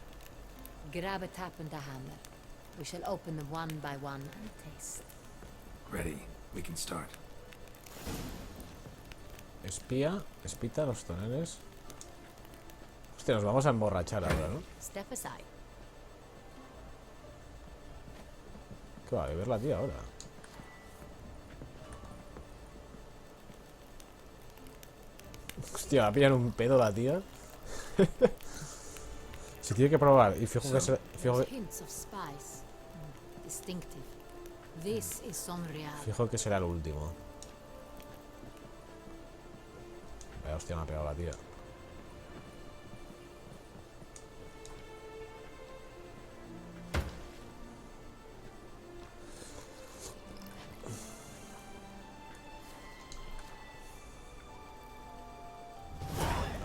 Grab a tap and a hammer. We shall open them one by one and taste. Ready. We can start. Espita los toneles. Hostia, nos vamos a emborrachar ahora, ¿no? Step aside. ¿Qué va a beber la tía ahora? Hostia, va a pillar un pedo la tía. Se tiene que probar. Y fijo que se... Fijo que será el último. Vaya hostia, me ha pegado la tía.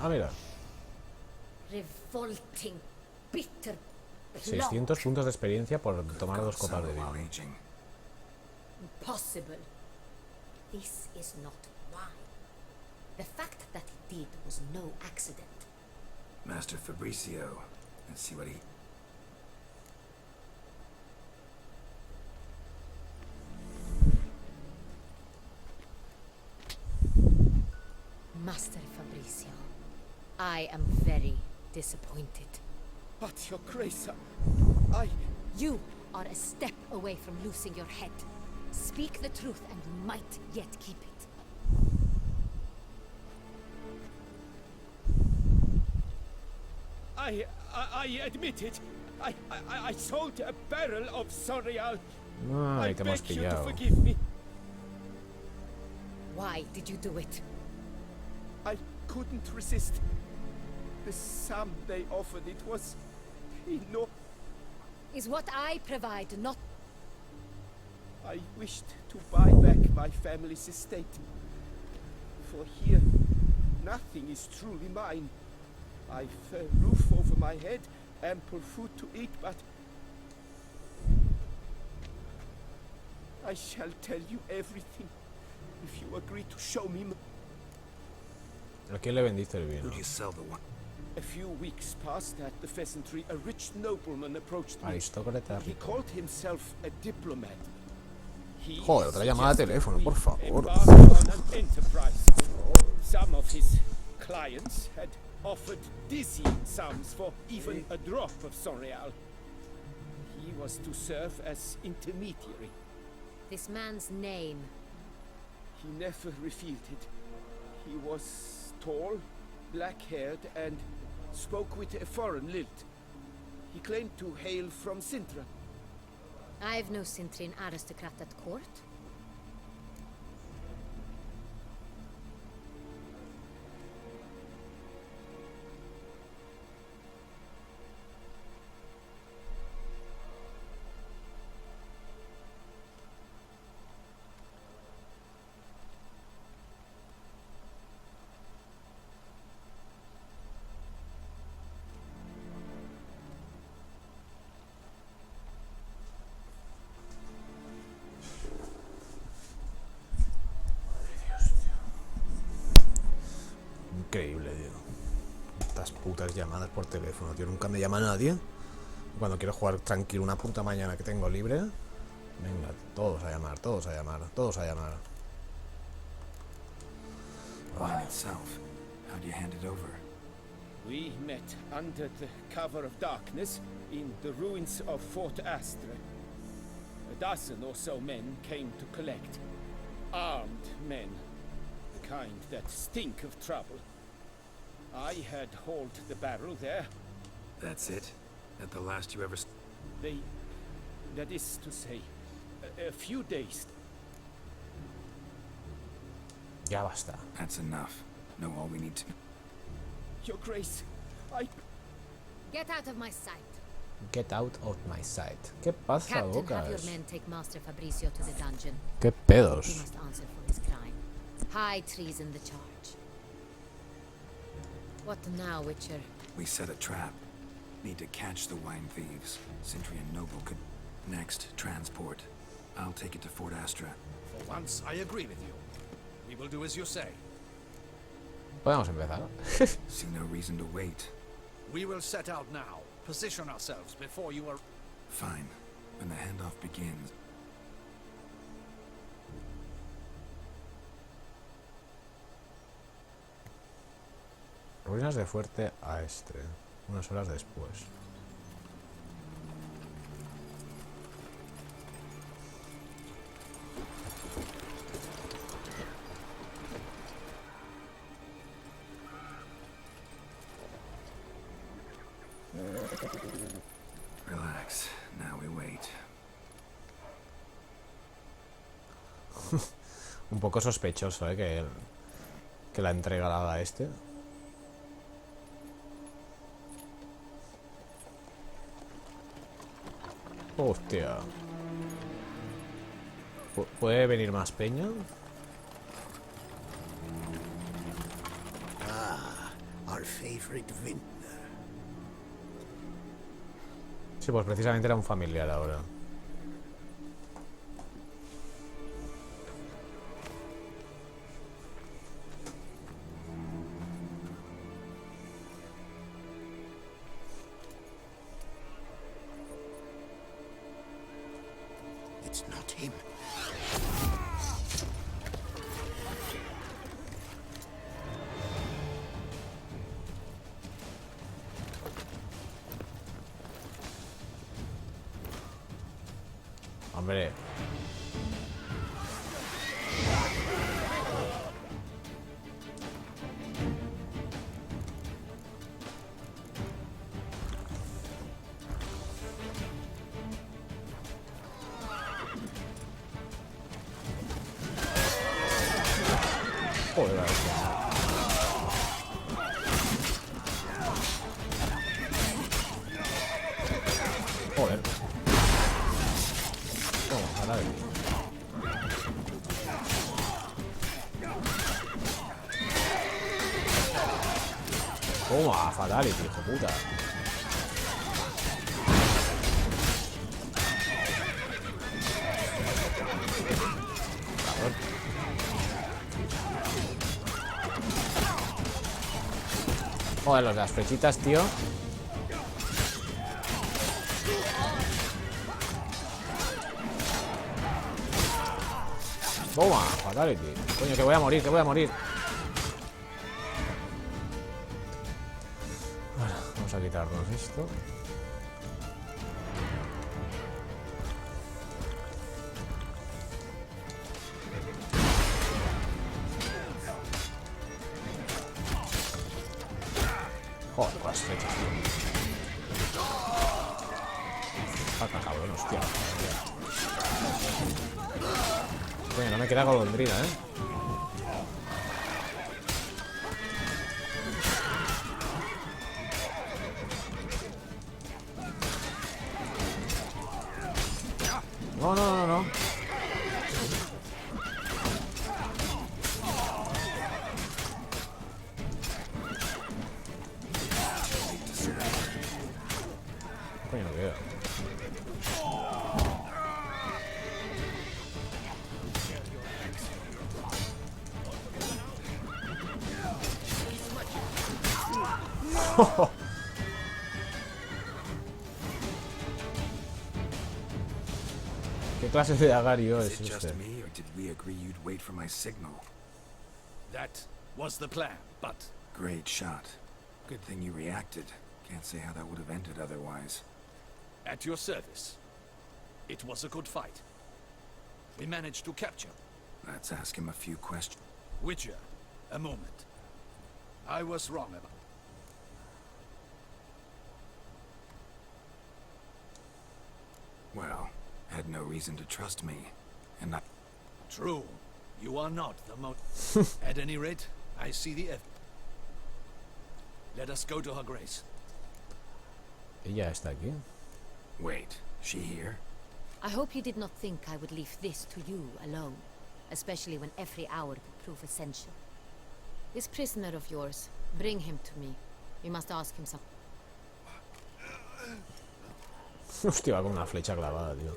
Ah, mira. Revolting, bitter 600 puntos de experiencia por tomar 2 copas de vino. Impossible. This is not wine. The fact that he did was no accident. Master Fabricio. Let's see what he... Master Fabricio, I am very disappointed. But your grace, You are a step away from losing your head. Speak the truth and you might yet keep it. I admit it. I sold a barrel of Sorial. Ay, I te hemos beg you to pillado. forgive me. Why did you do it? I couldn't resist. The sum they offered, it was enough. Is what I provide not... I wished to buy back my family's estate. For here, nothing is truly mine. I've a roof over my head, ample food to eat, but... I shall tell you everything, if you agree to show me... ¿A quién le vendiste el vino? Who'd you sell the one? A few weeks past at the pheasantry, a rich nobleman approached me. Aristócrata. He called himself a diplomat. He Joder, otra llamada de teléfono, por favor. embarked on an enterprise. Some of his clients had offered dizzying sums for even a drop of Sonreal. He was to serve as intermediary. This man's name. He never revealed it. He was tall, black-haired, and spoke with a foreign lilt. He claimed to hail from Sintra. I've no Cintrin aristocrat at court. Increíble, tío. Estas putas llamadas por teléfono, tío. Nunca me llama nadie. Cuando quiero jugar tranquilo una puta mañana que tengo libre. Venga, todos a llamar, todos a llamar, todos a llamar. Wine itself. How do you hand it over? We met under the cover of darkness in the ruins of Fort Astra. A dozen or so men came to collect. Armed men. The kind that stink of trouble. I had hauled the barrel there. That's it? That the last you ever... That is to say, a few days. Ya basta. That's enough. Know all we need to... Your Grace, Get out of my sight. Get out of my sight. ¿Qué pasa, Captain, have your Bocas? men take Master Fabricio to the dungeon. ¿Qué He pedos? must answer for his crime. High treason the charge. What now, Witcher? We set a trap. Need to catch the wine thieves. Sentry and Noble could... Next, transport. I'll take it to Fort Astra. For once, I agree with you. We will do as you say. Podemos empezar. See no reason to wait. We will set out now. Position ourselves before you are... Fine. When the handoff begins... Ruinas de Fuerte Astre. Unas horas después. Relax. Now we wait. Un poco sospechoso, que la entrega la haga este. Hostia. ¿Puede venir más peña? Ah, our favorite vintner. Sí, pues precisamente era un familiar ahora. It's not him. Hombre. Joder, joder. Toma, fatal. Toma, fatality, hijo puta. Cabrón. Joder, los de las flechitas, tío. Toma, fatality. Coño, que voy a morir, que voy a morir. Bueno, vamos a quitarnos esto. Saca, cabrón, hostia. Coño, no me queda golondrina, No, no, no, no. Coño, no veo. ¿Qué clase de agario Is es it just este? me, or did we agree you'd wait for my signal? That was the plan, but Great shot. Good thing you reacted. Can't say how that would have ended otherwise. at your service. It was a good fight. We managed to capture Let's ask him a few questions. Witcher. A moment. I was wrong about. Well, had no reason to trust me, and not. True. You are not the most. At any rate, I see the Let us go to her grace. Ella está aquí. Wait, she here? I hope you did not think I would leave this to you alone, especially when every hour could prove essential. This prisoner of yours, bring him to me. We must ask him something. Hostia, va con una flecha clavada, tío.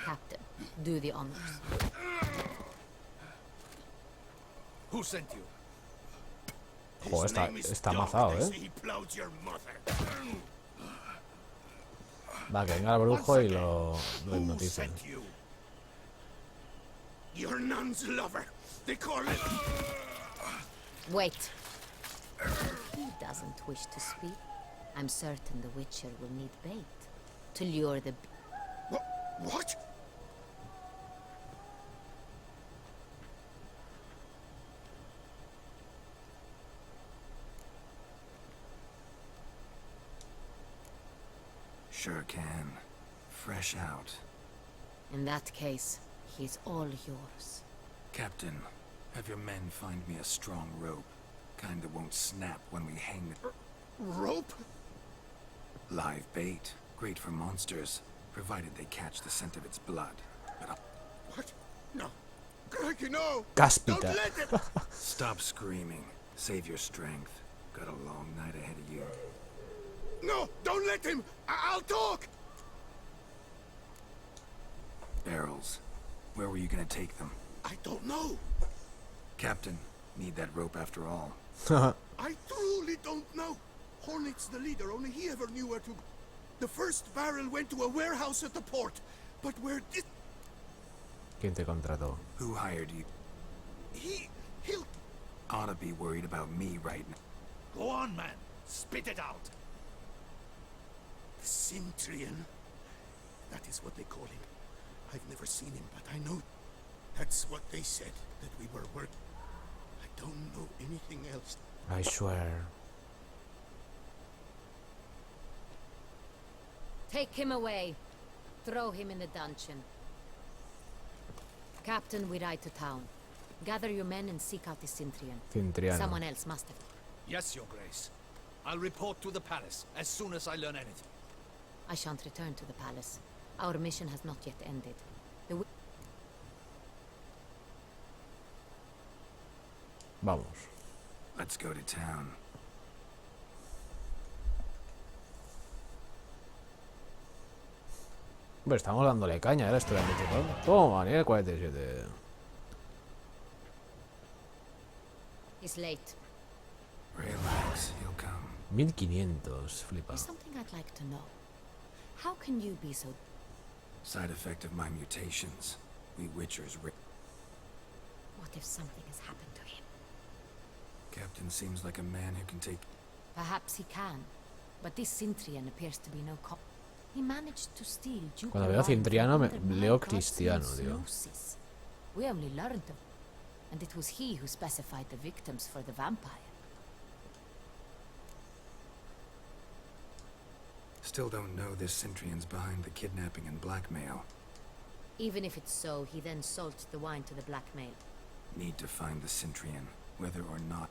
Captain, do the honors. Who sent you? Joder, está amazado, Va, que venga el brujo y lo hipnotiza. Your nun's lover. They call it. Wait. He doesn't wish to speak. I'm certain the Witcher will need bait to lure the. What? Sure can. Fresh out. In that case, he's all yours. Captain, have your men find me a strong rope. Kind that won't snap when we hang the... Rope? Live bait. Great for monsters, provided they catch the scent of its blood. But What? No. Crikey, no! Cáspita. Don't let it! stop screaming. Save your strength. Got a long night ahead of you. No! Don't let him! I'll talk! Barrels. Where were you gonna take them? I don't know. Captain, need that rope after all. I truly don't know. Hornet's the leader, only he ever knew where to go. The first barrel went to a warehouse at the port. But where did... ¿Quién te contrató? Who hired you? He'll... Ought to be worried about me right now. Go on, man. Spit it out. The Cintrian. That is what they call him. I've never seen him, but I know that's what they said, that we were working. I don't know anything else. I swear. Take him away. Throw him in the dungeon. Captain, we ride to town. Gather your men and seek out the Cintrian. Cintriano. Someone else must have. Yes, Your Grace. I'll report to the palace as soon as I learn anything. I shan't return to the palace. Our mission has not yet ended. Vamos. Let's go to town. Hombre, estamos dándole caña, ¿eh? Esto Toma, nivel 47. He's late. Relax, he'll come. 1500, flipa. There's something I'd like to know. How can you be so... Side effect of my mutations. We Witchers... What if something has happened to him? Captain seems like a man who can take... Perhaps he can. But this Cintrian appears to be no cop. He managed to steal Cuando veo Cintriano leo cristiano, tío. We only learned of, and it was he who specified the victims for the vampire. Still don't know this Centrion's behind the kidnapping and blackmail. Even if it's so, he then sold the wine to the blackmail. Need to find the Centrion, whether or not.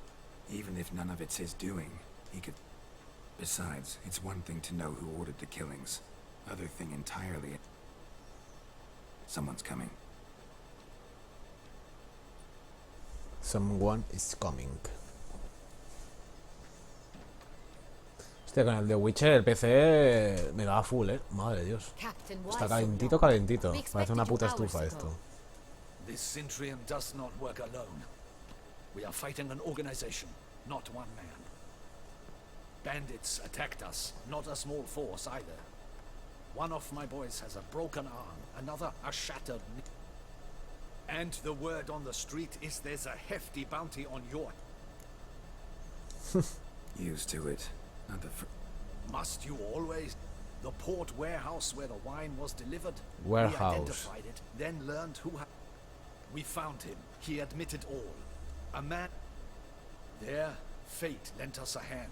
Even if none of it's his doing, he could... Besides, it's one thing to know who ordered the killings. Other thing entirely... Someone's coming. Someone is coming. Hostia, con el de Witcher el PC me daba full, madre de Dios. Está calentito, calentito. Parece una puta estufa esto. This Centurion does not work alone. We are fighting an organization, not one man. Bandits attacked us, not a small force either. One of my boys has a broken arm, another a shattered knee. And the word on the street is there's a hefty bounty on your... Used to it. Not the Must you always? The port warehouse where the wine was delivered. Warehouse. We identified it, then learned who had... We found him. He admitted all. A man... There, fate lent us a hand.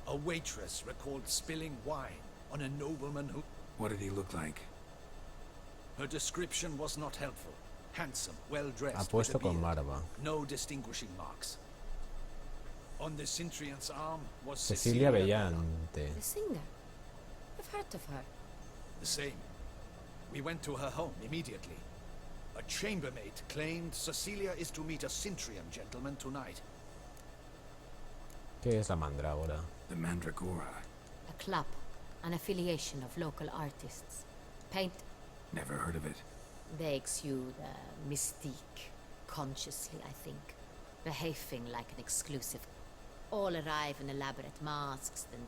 A waitress recalled spilling wine on a nobleman who... What did he look like? Her description was not helpful. Handsome, well-dressed, Apuesto with a con beard. barba. No distinguishing marks. On the Centurion's arm was Cecilia Bellante. The singer. I've heard of her. The same. We went to her home immediately. A chambermaid claimed Cecilia is to meet a Centurion gentleman tonight. ¿Qué es la mandrágora? The Mandragora. A club, an affiliation of local artists. Paint. Never heard of it. They exude mystique, consciously, I think. Behaving like an exclusive. All arrive in elaborate masks and...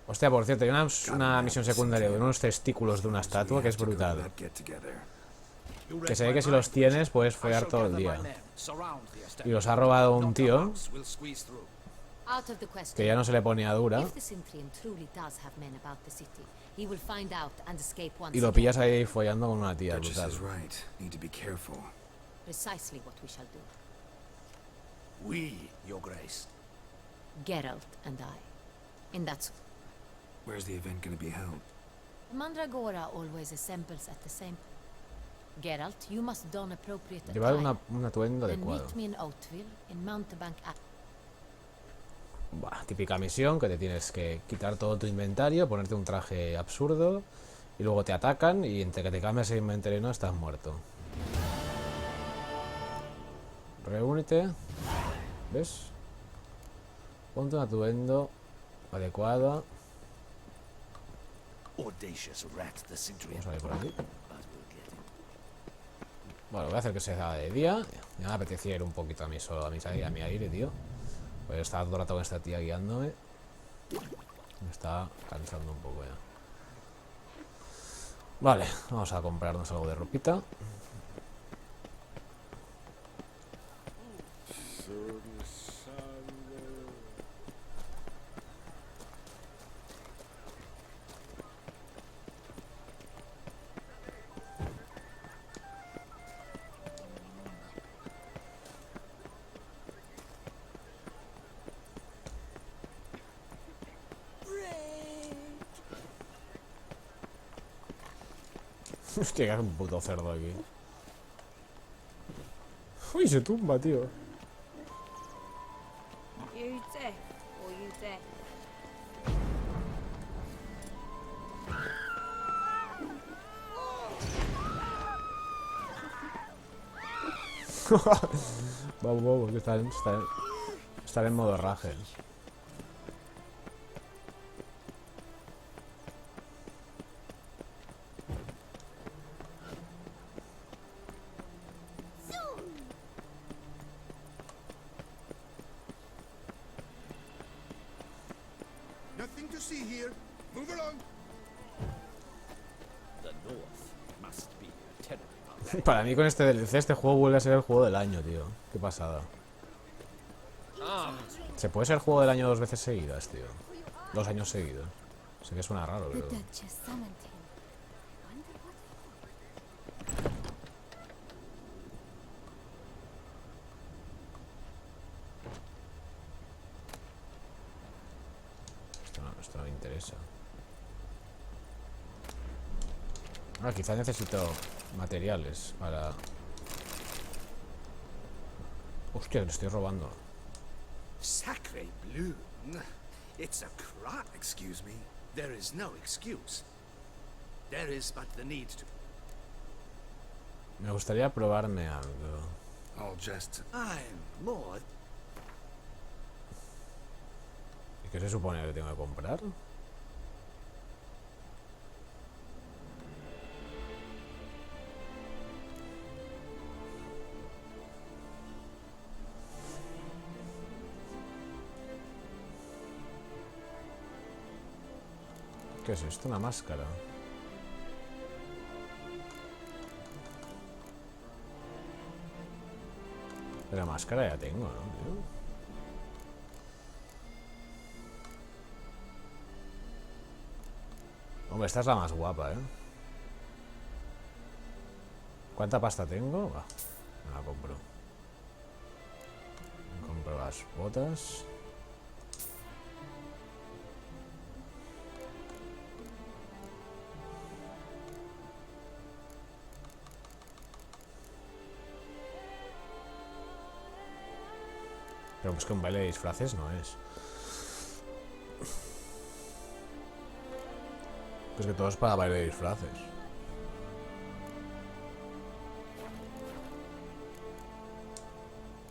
Hostia, por cierto, hay una misión secundaria de unos testículos de una estatua que es brutal. Que se ve que si los tienes puedes follar todo el día. Y los ha robado un tío que ya no se le ponía dura. Y lo pillas ahí follando con una tía brutal. Precisely what we shall do. We, Your Grace. Geralt and I. In that... Where's the event going to be held? Mandragora always assembles at the same... Geralt, you must don appropriate Llevar attire. un atuendo Then adecuado. meet me in Oatville, in Mountebank. Buah, típica misión que te tienes que quitar todo tu inventario, ponerte un traje absurdo y luego te atacan y entre que te cambias el inventario no estás muerto. Reúnete. ¿Ves? Ponte un atuendo adecuado. Vamos a ver por aquí. Bueno, voy a hacer que sea de día. Ya me apetecía ir un poquito a mí solo, a mi aire, tío. Pues estaba todo el rato con esta tía guiándome. Me está cansando un poco ya. Vale, vamos a comprarnos algo de ropita. Hostia, que es un puto cerdo aquí. Uy, se tumba, tío. You deaf or you deaf? Vamos, vamos, que está en modo raje. Nothing to see here. Move along. The North must be a terrible. Para mí con este DLC este juego vuelve a ser el juego del año, tío. Qué pasada. ¿Se puede ser juego del año 2 veces seguidas, tío? 2 años seguidos. Sé que suena raro, pero... interesa. Ah, quizá necesito materiales para... Hostia, le estoy robando. Sacre bleu. It's a crime. Excuse me. There is no excuse. There is but the need to... Me gustaría probarme algo. All just... I'm more... ¿Y qué se supone que tengo que comprar? ¿Qué es esto? Una máscara. Pero la máscara ya tengo, ¿no, tío? Hombre, esta es la más guapa, ¿eh? ¿Cuánta pasta tengo? Va, me la compro. Me compro las botas. Pero pues que un baile de disfraces no es. Pues que todo es para baile de disfraces.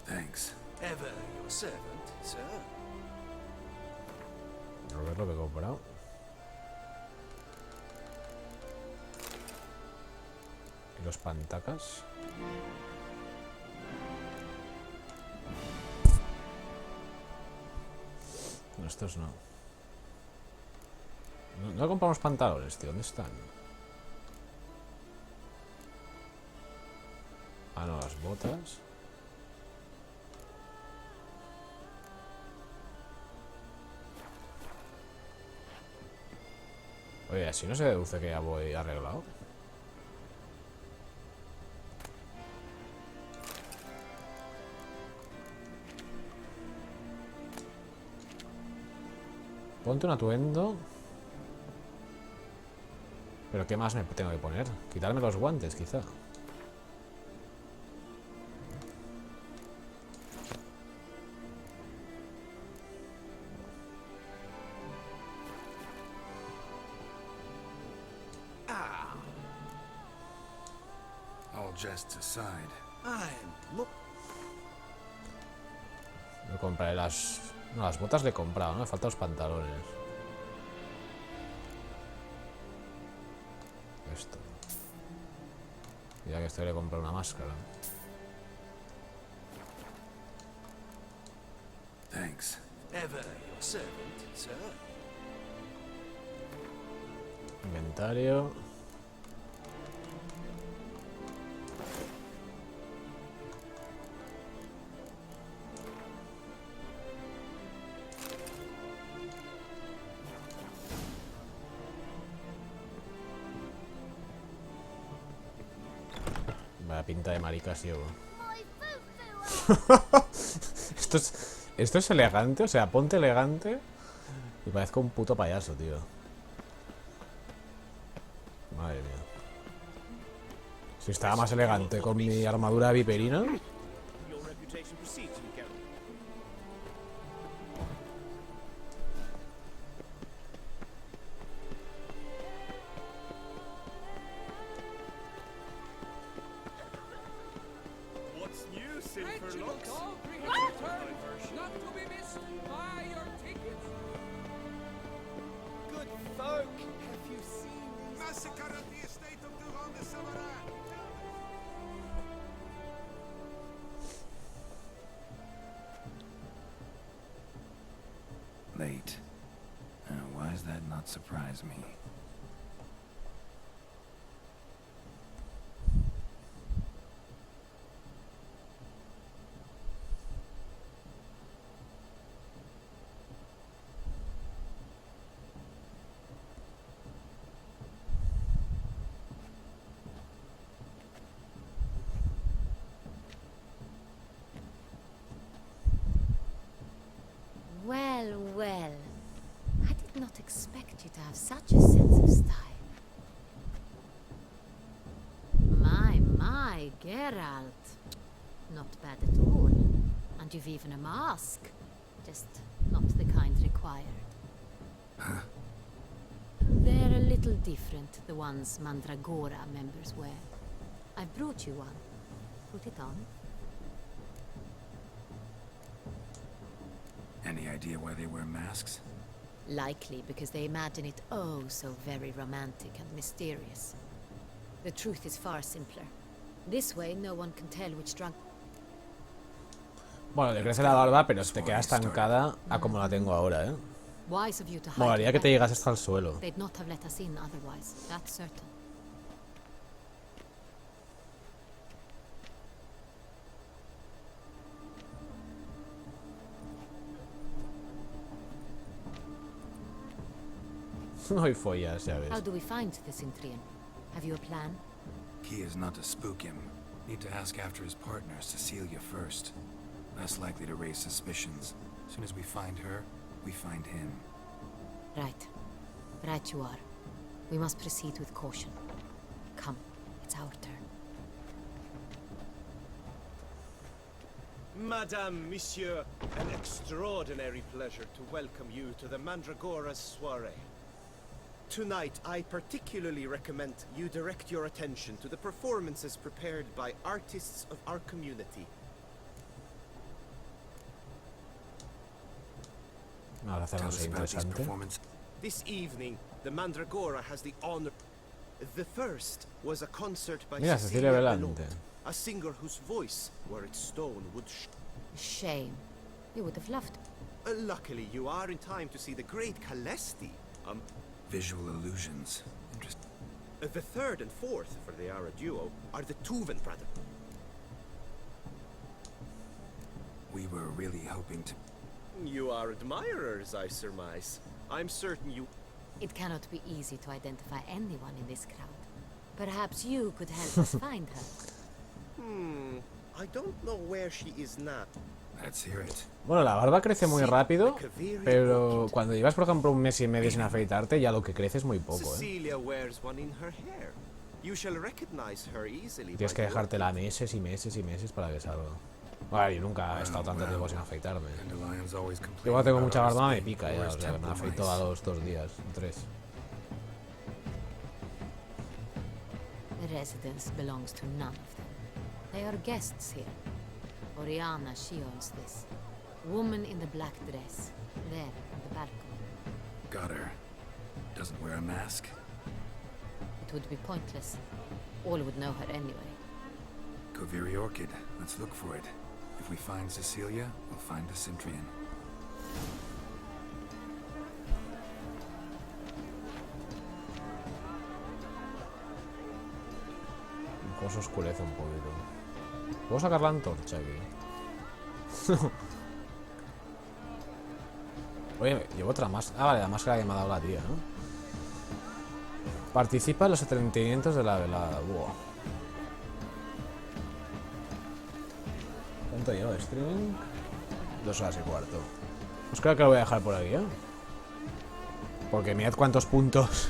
Thanks. Ever your servant, sir. A ver lo que he comprado. Y los pantacas. No, estos no. No compramos pantalones, tío. ¿Dónde están? Ah, no, las botas. Oye, así no se deduce que ya voy arreglado. Ponte un atuendo. ¿Pero qué más me tengo que poner? Quitarme los guantes, quizá. All jests aside. Me compraré las... No, las botas le he comprado, ¿no? Me faltan los pantalones. Esto. Y ya que estoy le compro una máscara. Thanks. Ever your servant, sir. Inventario. Vaya pinta de maricas llevo. Esto es elegante, o sea, ponte elegante y parezco un puto payaso, tío. Madre mía. Si estaba más elegante con mi armadura viperina. Good folk, have you seen these? Massacre at the estate of Durand de Samarin. Late. Why does that not surprise me? Well, well. I did not expect have such a sense of style. My, Geralt. Not bad at all. And you've even a mask. Just not the kind required. Huh? They're a little different, the ones Mandragora members wear. I've brought you one. Put it on. Any idea why they wear masks? Likely because they imagine it oh so very romantic and mysterious. The truth is far simpler. This way no one can tell which drunk... Bueno, le crece la barba, pero se te queda estancada a como la tengo ahora, ¿eh? Wise of you to hide Molaría your que te weapons. llegas hasta el suelo. They'd not have let us in otherwise, that's certain. No hay follas, ya ves. How do we find the Cintrian? Have you a plan? Key is not to spook him. Need to ask after his partner, Cecilia, first. Less likely to raise suspicions. As soon as we find her, we find him. Right. Right you are. We must proceed with caution. Come, it's our turn. Madame, Monsieur, an extraordinary pleasure to welcome you to the Mandragora's soiree. Tonight, I particularly recommend you direct your attention to the performances prepared by artists of our community. Ahora hacemos interesante. This evening, the Mandragora has the honor. The first was a concert by Mira, Cecilia Belante. a singer whose voice, were it stone, would Shame. You would have loved. Luckily, you are in time to see the great Calesti. Visual illusions. Interesting. The third and fourth, for they are a duo, are the Tuvenbrother. We were really hoping to... You are admirers, I surmise. I'm certain you... It cannot be easy to identify anyone in this crowd. Perhaps you could help us find her. I don't know where she is now. Let's hear it. Bueno, la barba crece muy rápido, pero cuando llevas, por ejemplo, un mes y medio sin afeitarte, ya lo que crece es muy poco, ¿eh? Cecilia wears one in her hair. You shall recognize her easily. Tienes que dejártela meses y meses y meses para que salga. Bueno, yo nunca he estado tanto tiempo sin afeitarme. Yo cuando tengo mucha barba me pica ya, o sea, me afeito a los 2 días, 3. The residence belongs to none of them. They are guests here. Oriana, she owns this. Woman in the black dress. There, on the balcony. Got her. Doesn't wear a mask. It would be pointless. All would know her anyway. Koviri Orchid. Let's look for it. If we find Cecilia, we'll find the Cintrian. Mejor se oscurece un poquito. ¿Puedo sacar la antorcha aquí? Oye, llevo otra máscara. Ah, vale, la máscara que me ha dado la tía, ¿no? Participa en los entretenimientos de la velada. Buah. ¿Cuánto llevo de streaming? 2 horas y cuarto. Pues creo que lo voy a dejar por aquí, ¿eh? Porque mirad cuántos puntos.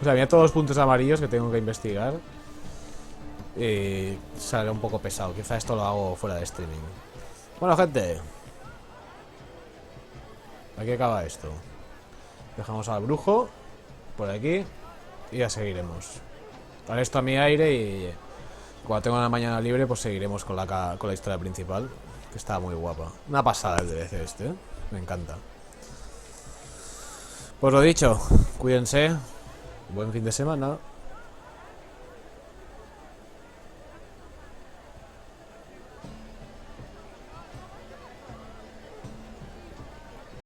O sea, mirad todos los puntos amarillos que tengo que investigar. Y sale un poco pesado. Quizá esto lo hago fuera de streaming. Bueno, gente, aquí acaba esto. Dejamos al brujo por aquí y ya seguiremos. Haré esto a mi aire y cuando tenga una mañana libre pues seguiremos con la historia principal, que está muy guapa. Una pasada el DLC este, ¿eh? Me encanta. Pues lo dicho, cuídense. Buen fin de semana.